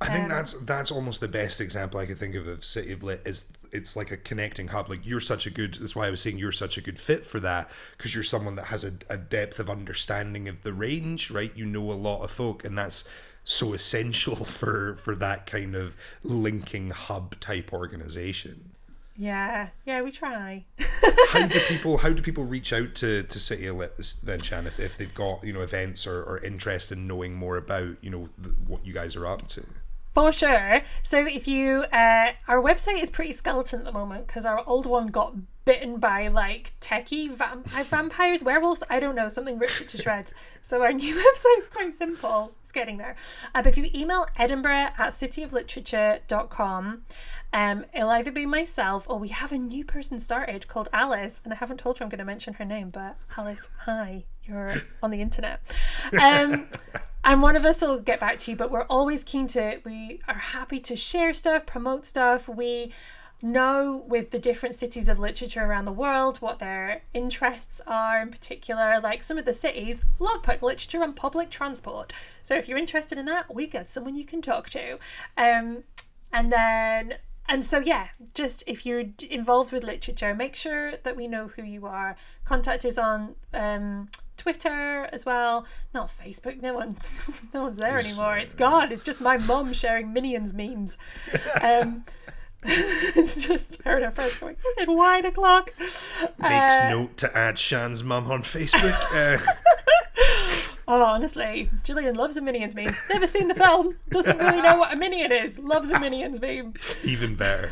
I think that's almost the best example I could think of City of Lit. Is it's like a connecting hub. Like, that's why I was saying you're such a good fit for that, because you're someone that has a depth of understanding of the range, right? You know a lot of folk, and that's so essential for that kind of linking hub type organization. Yeah, we try. How do people reach out to City of Lit then, Sian, if they've got events or interest in knowing more about what you guys are up to? For sure. So if you, our website is pretty skeleton at the moment because our old one got bitten by like techie vampires, werewolves, I don't know, something ripped it to shreds. So our new website's quite simple. It's getting there. But if you email edinburgh@cityofliterature.com, it'll either be myself or we have a new person started called Alice, and I haven't told her I'm going to mention her name, but Alice, hi, you're on the internet. And one of us will get back to you, but we're always we are happy to share stuff, promote stuff. We know with the different cities of literature around the world what their interests are in particular. Like, some of the cities love public literature and public transport. So if you're interested in that, we got someone you can talk to. Just if you're involved with literature, make sure that we know who you are. Contact us on Twitter as well, not Facebook. No one's there anymore. It's gone. It's just my mum sharing Minions memes. Just heard her first going, is it wine o'clock? Makes note to add Sian's mum on Facebook. Oh, honestly, Gillian loves a Minions meme. Never seen the film, doesn't really know what a Minion is, loves a Minions meme. Even better.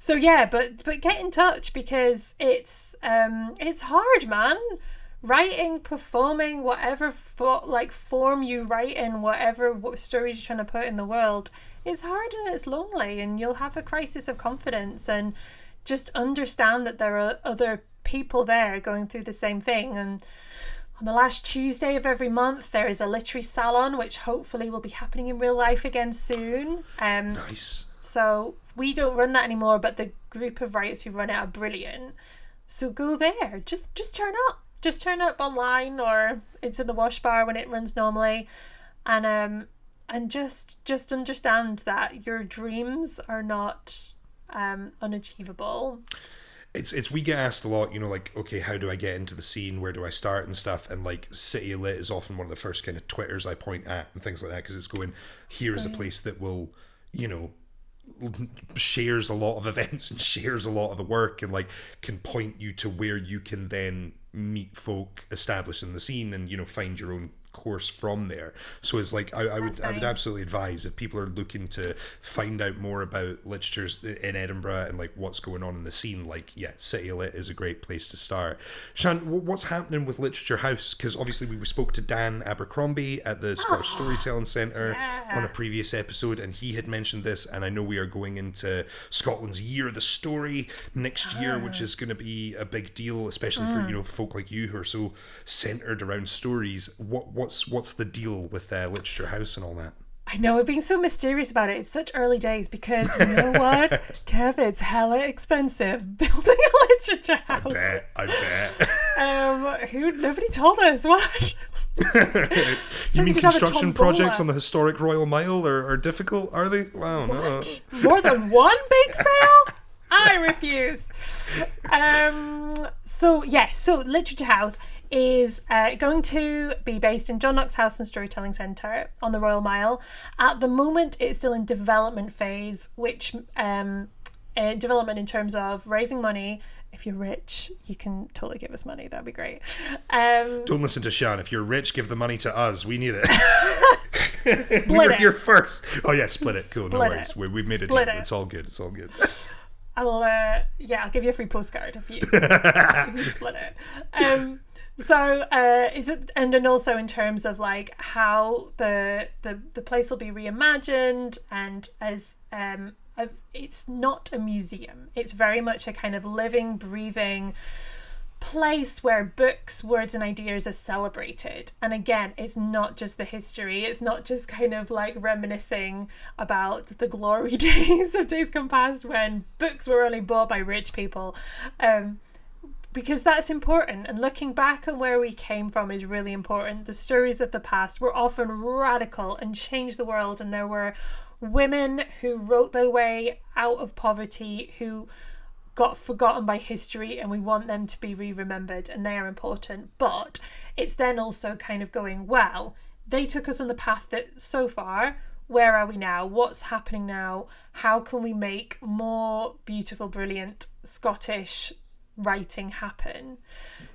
So yeah, but get in touch, because it's hard, man. Writing, performing, whatever form you write in, whatever stories you're trying to put in the world, it's hard and it's lonely, and you'll have a crisis of confidence, and just understand that there are other people there going through the same thing. And on the last Tuesday of every month there is a literary salon, which hopefully will be happening in real life again soon. Nice. So we don't run that anymore, but the group of writers who run it are brilliant. So go there. Just turn up. Just turn up online, or it's in the wash bar when it runs normally, and just understand that your dreams are not unachievable. It's we get asked a lot, you know, like, okay, how do I get into the scene? Where do I start and stuff? And like City of Lit is often one of the first kind of Twitters I point at and things like that, because it's going, here is a place that will, you know, shares a lot of events and shares a lot of the work, and like can point you to where you can then meet folk established in the scene and, you know, find your own course from there. So it's like I would absolutely advise, if people are looking to find out more about literature in Edinburgh and like what's going on in the scene, like, yeah, City of Lit is a great place to start. Sian, what's happening with Literature House? Because obviously we spoke to Dan Abercrombie at the Scottish Storytelling Centre on a previous episode, and he had mentioned this, and I know we are going into Scotland's Year of the Story next year, which is going to be a big deal, especially for, you know, folk like you who are so centred around stories. What's the deal with Literature House and all that? I know, we're being so mysterious about it. It's such early days, because you know what, Kev, it's hella expensive building a literature house. I bet. Nobody told us what. You mean construction projects on the historic Royal Mile are difficult? Are they? Wow, no. More than one big sale? I refuse. So Literature House is going to be based in John Knox House and Storytelling Centre on the Royal Mile. At the moment, it's still in development phase, which development in terms of raising money. If you're rich, you can totally give us money. That'd be great. Don't listen to Sian. If you're rich, give the money to us. We need it. We were here first. Oh yeah, split it. Cool. No worries. We've made a deal. It's all good. It's all good. I'll give you a free postcard if you split it. And then also in terms of like how the place will be reimagined, and as it's not a museum. It's very much a kind of living, breathing place where books, words and ideas are celebrated. And again, it's not just the history. It's not just kind of like reminiscing about the glory days of days gone past when books were only bought by rich people. Because that's important, and looking back on where we came from is really important. The stories of the past were often radical and changed the world, and there were women who wrote their way out of poverty who got forgotten by history, and we want them to be re-remembered, and they are important. But it's then also kind of going, well, they took us on the path that so far, where are we now? What's happening now? How can we make more beautiful, brilliant Scottish writing happen?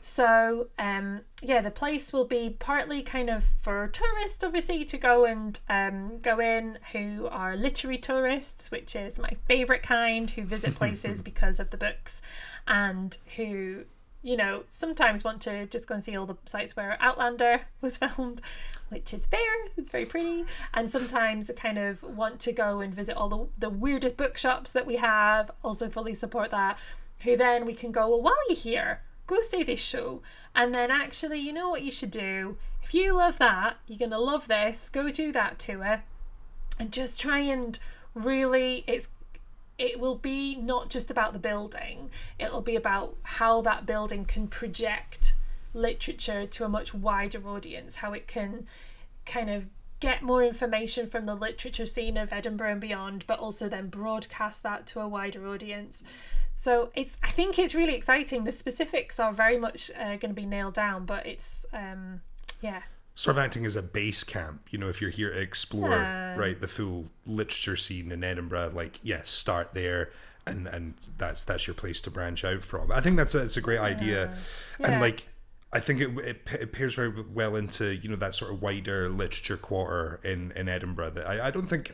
So the place will be partly kind of for tourists, obviously, to go and go in, who are literary tourists, which is my favourite kind, who visit places because of the books, and who, you know, sometimes want to just go and see all the sites where Outlander was filmed, which is fair, it's very pretty, and sometimes kind of want to go and visit all the weirdest bookshops that we have, also fully support that, who then we can go, well, while you're here, go see this show. And then actually, you know what you should do? If you love that, you're going to love this, go do that tour. And just try and really, it will be not just about the building. It'll be about how that building can project literature to a much wider audience, how it can kind of get more information from the literature scene of Edinburgh and beyond, but also then broadcast that to a wider audience. So I think it's really exciting. The specifics are very much going to be nailed down, but it's sort of acting as a base camp, you know, if you're here to explore right the full literature scene in Edinburgh, like start there, and that's your place to branch out from. I think it's a great idea, and like I think it pairs very well into, you know, that sort of wider literature quarter in Edinburgh that I don't think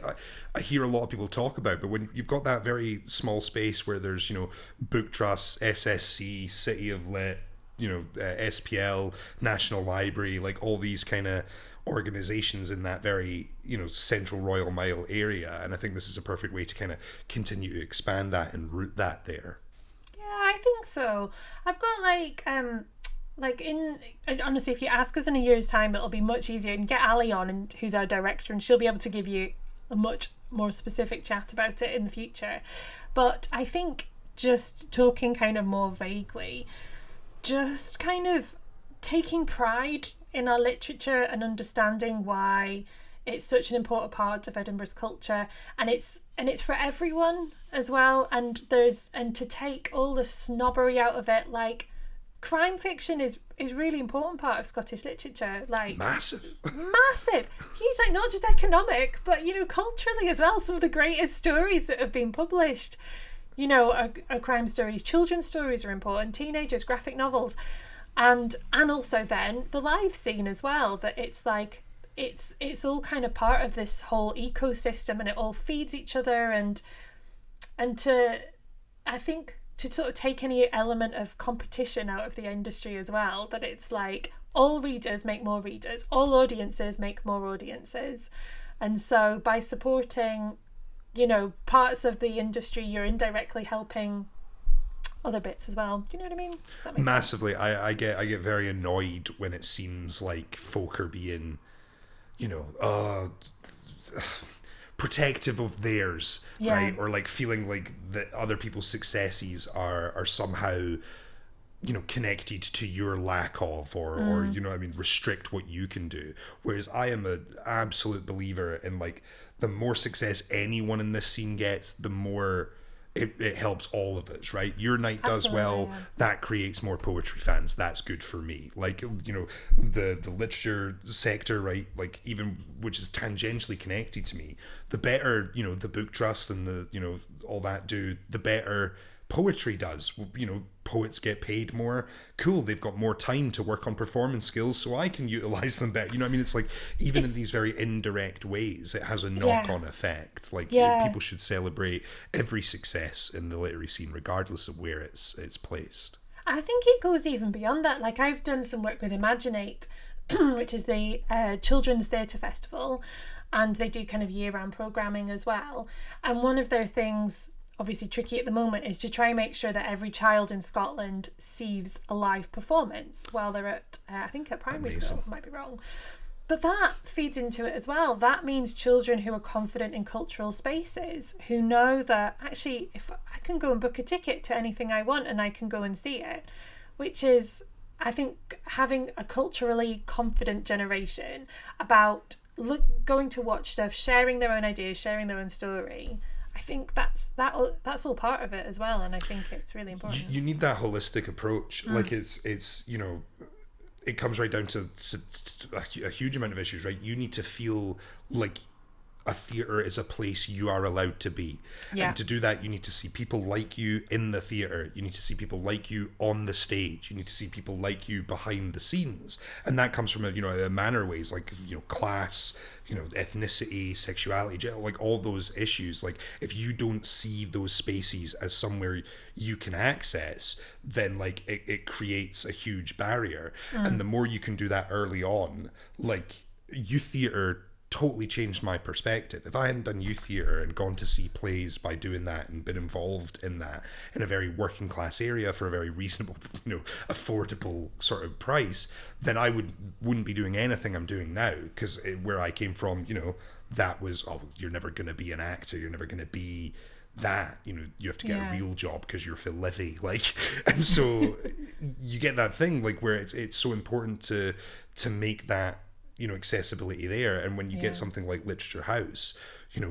I hear a lot of people talk about. But when you've got that very small space where there's, you know, Book Trust, SSC, City of Lit, you know, SPL, National Library, like all these kind of organizations in that very, you know, central Royal Mile area. And I think this is a perfect way to kind of continue to expand that and root that there. Yeah, I think so. I've got honestly, if you ask us in a year's time, it'll be much easier. And get Ali on, and who's our director, and she'll be able to give you a much more specific chat about it in the future. But I think just talking kind of more vaguely, just kind of taking pride in our literature and understanding why it's such an important part of Edinburgh's culture, and it's for everyone as well, and to take all the snobbery out of it. Like, crime fiction is really important part of Scottish literature, like massive huge, like not just economic but culturally as well. Some of the greatest stories that have been published are crime stories. Children's stories are important, teenagers, graphic novels, and also then the live scene as well, that it's like it's all kind of part of this whole ecosystem, and it all feeds each other, and I think to sort of take any element of competition out of the industry as well, that it's like all readers make more readers, all audiences make more audiences, and so by supporting parts of the industry, you're indirectly helping other bits as well. Do you know what I mean? Does that make Massively. I get very annoyed when it seems like folk are being protective of theirs, right? Or like feeling like that other people's successes are somehow connected to your lack of, or restrict what you can do. Whereas I am an absolute believer in, like, the more success anyone in this scene gets, the more it helps all of us, right? Your night does well, that creates more poetry fans, that's good for me. Like, the literature sector, right, like, even which is tangentially connected to me, the better the book trust and the all that do, the better poetry does. Poets get paid more. Cool, they've got more time to work on performance skills, so I can utilize them better. It's like, even in these very indirect ways, it has a knock-on effect. Like, people should celebrate every success in the literary scene, regardless of where it's placed. I think it goes even beyond that. Like, I've done some work with Imaginate, which is the children's theatre festival, and they do kind of year-round programming as well. And one of their things, obviously tricky at the moment, is to try and make sure that every child in Scotland sees a live performance while they're at, I think at primary school, I might be wrong. But that feeds into it as well. That means children who are confident in cultural spaces, who know that actually, if I can go and book a ticket to anything I want and I can go and see it, which is, I think, having a culturally confident generation about going to watch stuff, sharing their own ideas, sharing their own story. I think that's all part of it as well, and I think it's really important. You need that holistic approach. Like, it's it comes right down to a huge amount of issues, right? You need to feel like a theatre is a place you are allowed to be. And to do that, you need to see people like you in the theatre. You need to see people like you on the stage. You need to see people like you behind the scenes. And that comes from a manner of ways, like, class, ethnicity, sexuality, like all those issues. Like, if you don't see those spaces as somewhere you can access, then like it creates a huge barrier. And the more you can do that early on, like, youth theatre totally changed my perspective. If I hadn't done youth theatre and gone to see plays by doing that and been involved in that in a very working class area for a very reasonable, affordable sort of price, then I wouldn't be doing anything I'm doing now, because where I came from, that was, you're never going to be an actor, you're never going to be that, you have to get a real job because you're Phil Livy, like, and so you get that thing, like, where it's so important to make that accessibility there. And when you get something like Literature House,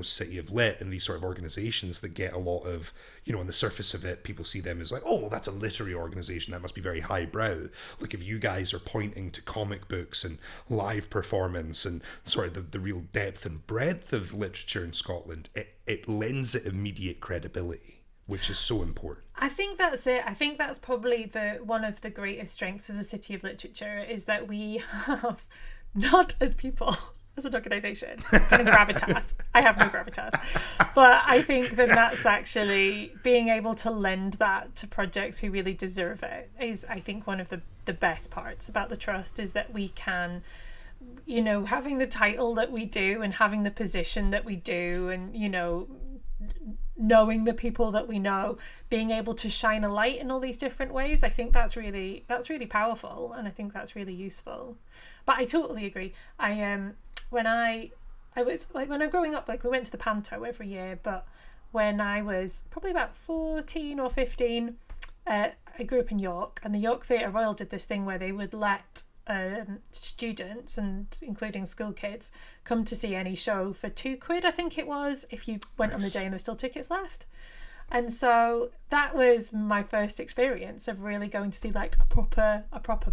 City of Lit, and these sort of organizations that get a lot of, on the surface of it, people see them as like, oh, that's a literary organization, that must be very highbrow. Like, if you guys are pointing to comic books and live performance and sort of the real depth and breadth of literature in Scotland, it lends it immediate credibility, which is so important. I think that's it. I think that's probably one of the greatest strengths of the City of Literature, is that we have, not as people, as an organisation, kind of gravitas. I have no gravitas. But I think that's actually being able to lend that to projects who really deserve it is, I think, one of the best parts about the Trust, is that we can, having the title that we do and having the position that we do, and, knowing the people that we know, being able to shine a light in all these different ways, I think that's really powerful, and I think that's really useful. But I totally agree. When I was like, when I was growing up, like, we went to the Panto every year, but when I was probably about 14 or 15. I grew up in York, and the York Theatre Royal did this thing where they would let students, and including school kids, come to see any show for £2, I think it was, if you went on the day and there's still tickets left. And so that was my first experience of really going to see like a proper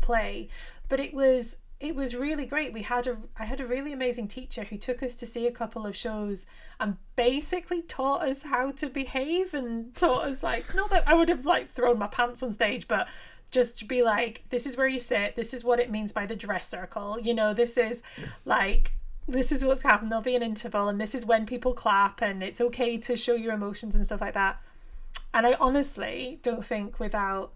play. But it was really great. I had a really amazing teacher who took us to see a couple of shows and basically taught us how to behave, and taught us, like, not that I would have like thrown my pants on stage, but just to be like, this is where you sit, this is what it means by the dress circle, you know, this is like, this is what's happening, there'll be an interval, and this is when people clap, and it's okay to show your emotions and stuff like that. And I honestly don't think, without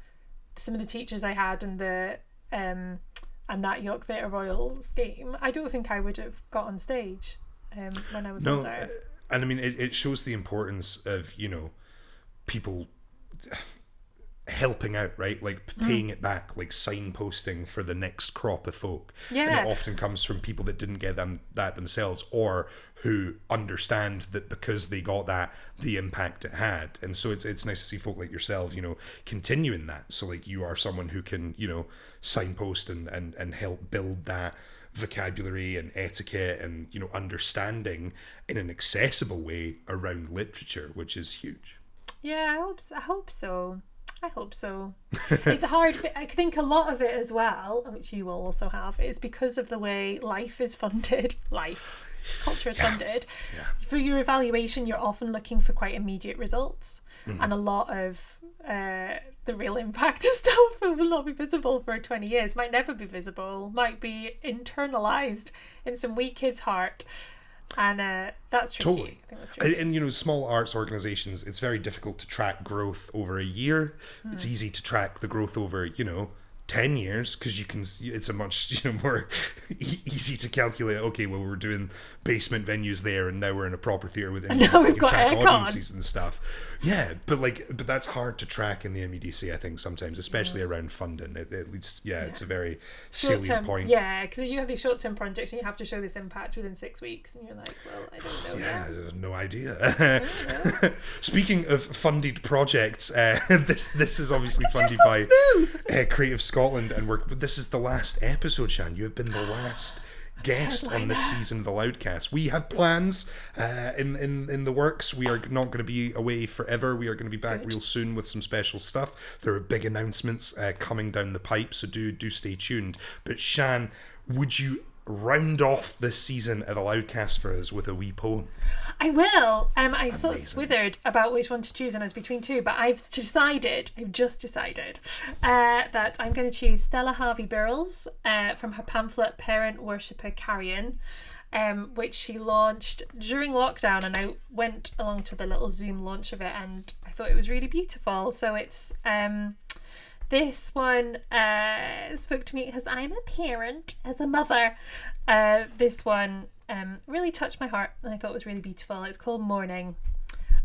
some of the teachers I had and the and that York Theatre Royal scheme, I don't think I would have got on stage when I was older. And I mean, it shows the importance of, you know, people helping out, right? Like paying it back, like signposting for the next crop of folk. Yeah. And it often comes from people that didn't get that themselves, or who understand that because they got that, the impact it had. And so it's nice to see folk like yourself, you know, continuing that. So like you are someone who can, you know, signpost and help build that vocabulary and etiquette and, you know, understanding in an accessible way around literature, which is huge. Yeah, I hope so. It's hard, but I think a lot of it as well, which you will also have, is because of the way life is funded. Culture is funded. Yeah. For your evaluation, you're often looking for quite immediate results, and a lot of the real impact of stuff will not be visible for 20 years, might never be visible, might be internalized in some wee kid's heart. And that's tricky. Totally. I think that's tricky. And, you know, small arts organisations, it's very difficult to track growth over a year. It's easy to track the growth over, you know, 10 years, because you can, it's a much, you know, more easy to calculate. Okay, well, we're doing basement venues there, and now we're in a proper theatre with, and now we've got track aircon audiences and stuff. Yeah, but that's hard to track in the immediacy, I think, sometimes, especially around funding. It's a very salient point. Yeah, because you have these short-term projects and you have to show this impact within 6 weeks, and you're like, well, I don't know. Yeah, I have no idea. Speaking of funded projects, this is obviously funded by Creative Scotland, and this is the last episode, Sian. You have been the last guest on this season of the Loudcast. We have plans in the works. We are not going to be away forever. We are going to be back real soon with some special stuff. There are big announcements coming down the pipe, so do stay tuned. But Sian, would you round off this season of the Loudcast for us with a wee poem? I will. I sort of swithered about which one to choose, and I was between two, but I've just decided that I'm going to choose Stella Harvey Birrell's from her pamphlet Parent Worshipper Carrion, which she launched during lockdown, and I went along to the little Zoom launch of it, and I thought it was really beautiful. So it's this one spoke to me because I'm a parent, as a mother. This one really touched my heart, and I thought it was really beautiful. It's called Morning.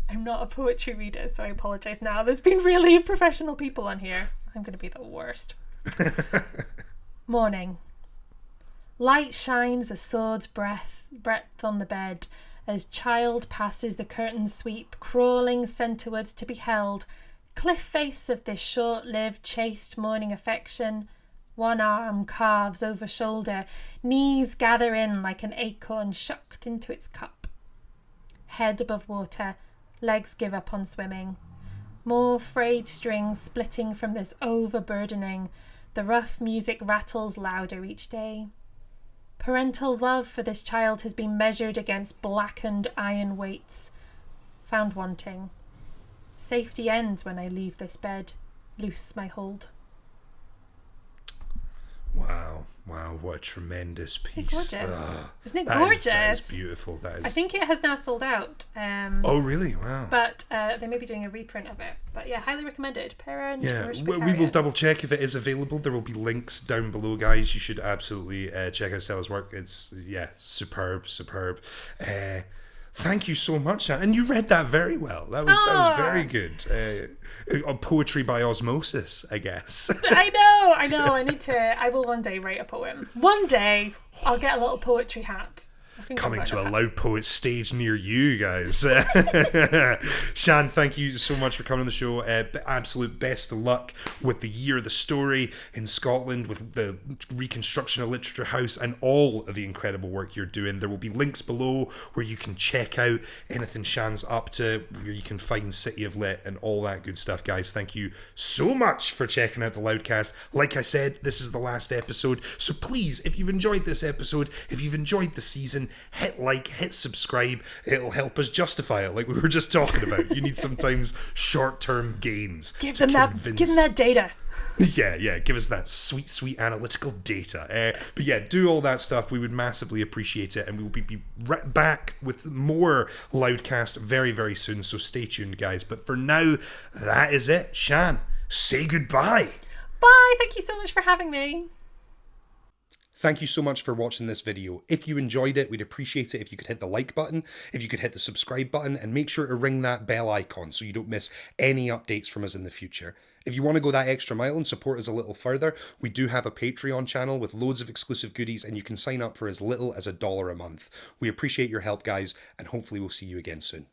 I'm not a poetry reader, so I apologise now. There's been really professional people on here. I'm going to be the worst. Morning. Light shines a sword's breadth on the bed as child passes the curtain sweep, crawling centrewards to be held. Cliff face of this short-lived, chaste morning affection. One arm carves over shoulder, knees gather in like an acorn shucked into its cup. Head above water, legs give up on swimming. More frayed strings splitting from this overburdening. The rough music rattles louder each day. Parental love for this child has been measured against blackened iron weights. Found wanting. Safety ends when I leave this bed, loose my hold. Wow, what a tremendous piece. Gorgeous. Isn't it gorgeous? That is beautiful. I think it has now sold out. Oh, really? Wow. But they may be doing a reprint of it. But yeah, highly recommended. We will double check if it is available. There will be links down below, guys. You should absolutely check out Stella's work. It's, superb. Thank you so much, and you read that very well. That was very good. Poetry by osmosis, I guess. I know. I will one day write a poem. One day I'll get a little poetry hat. coming to a Loud Poets stage near you guys. Sian, thank you so much for coming on the show. Absolute best of luck with the Year of the Story in Scotland, with the reconstruction of Literature House, and all of the incredible work you're doing. There will be links below where you can check out anything Sian's up to, where you can find City of Lit and all that good stuff, guys. Thank you so much for checking out the Loudcast. Like I said, this is the last episode, so please, if you've enjoyed this episode, if you've enjoyed the season, hit like, hit subscribe. It'll help us justify it, like we were just talking about. You need sometimes short-term gains. Give them that data. Yeah, give us that sweet analytical data. But yeah, do all that stuff. We would massively appreciate it, and we will be right back with more Loudcast very, very soon, so stay tuned, guys. But for now, that is it. Sian, say goodbye. Bye, thank you so much for having me. Thank you so much for watching this video. If you enjoyed it, we'd appreciate it if you could hit the like button, if you could hit the subscribe button, and make sure to ring that bell icon so you don't miss any updates from us in the future. If you want to go that extra mile and support us a little further, we do have a Patreon channel with loads of exclusive goodies, and you can sign up for as little as $1 a month. We appreciate your help, guys, and hopefully we'll see you again soon.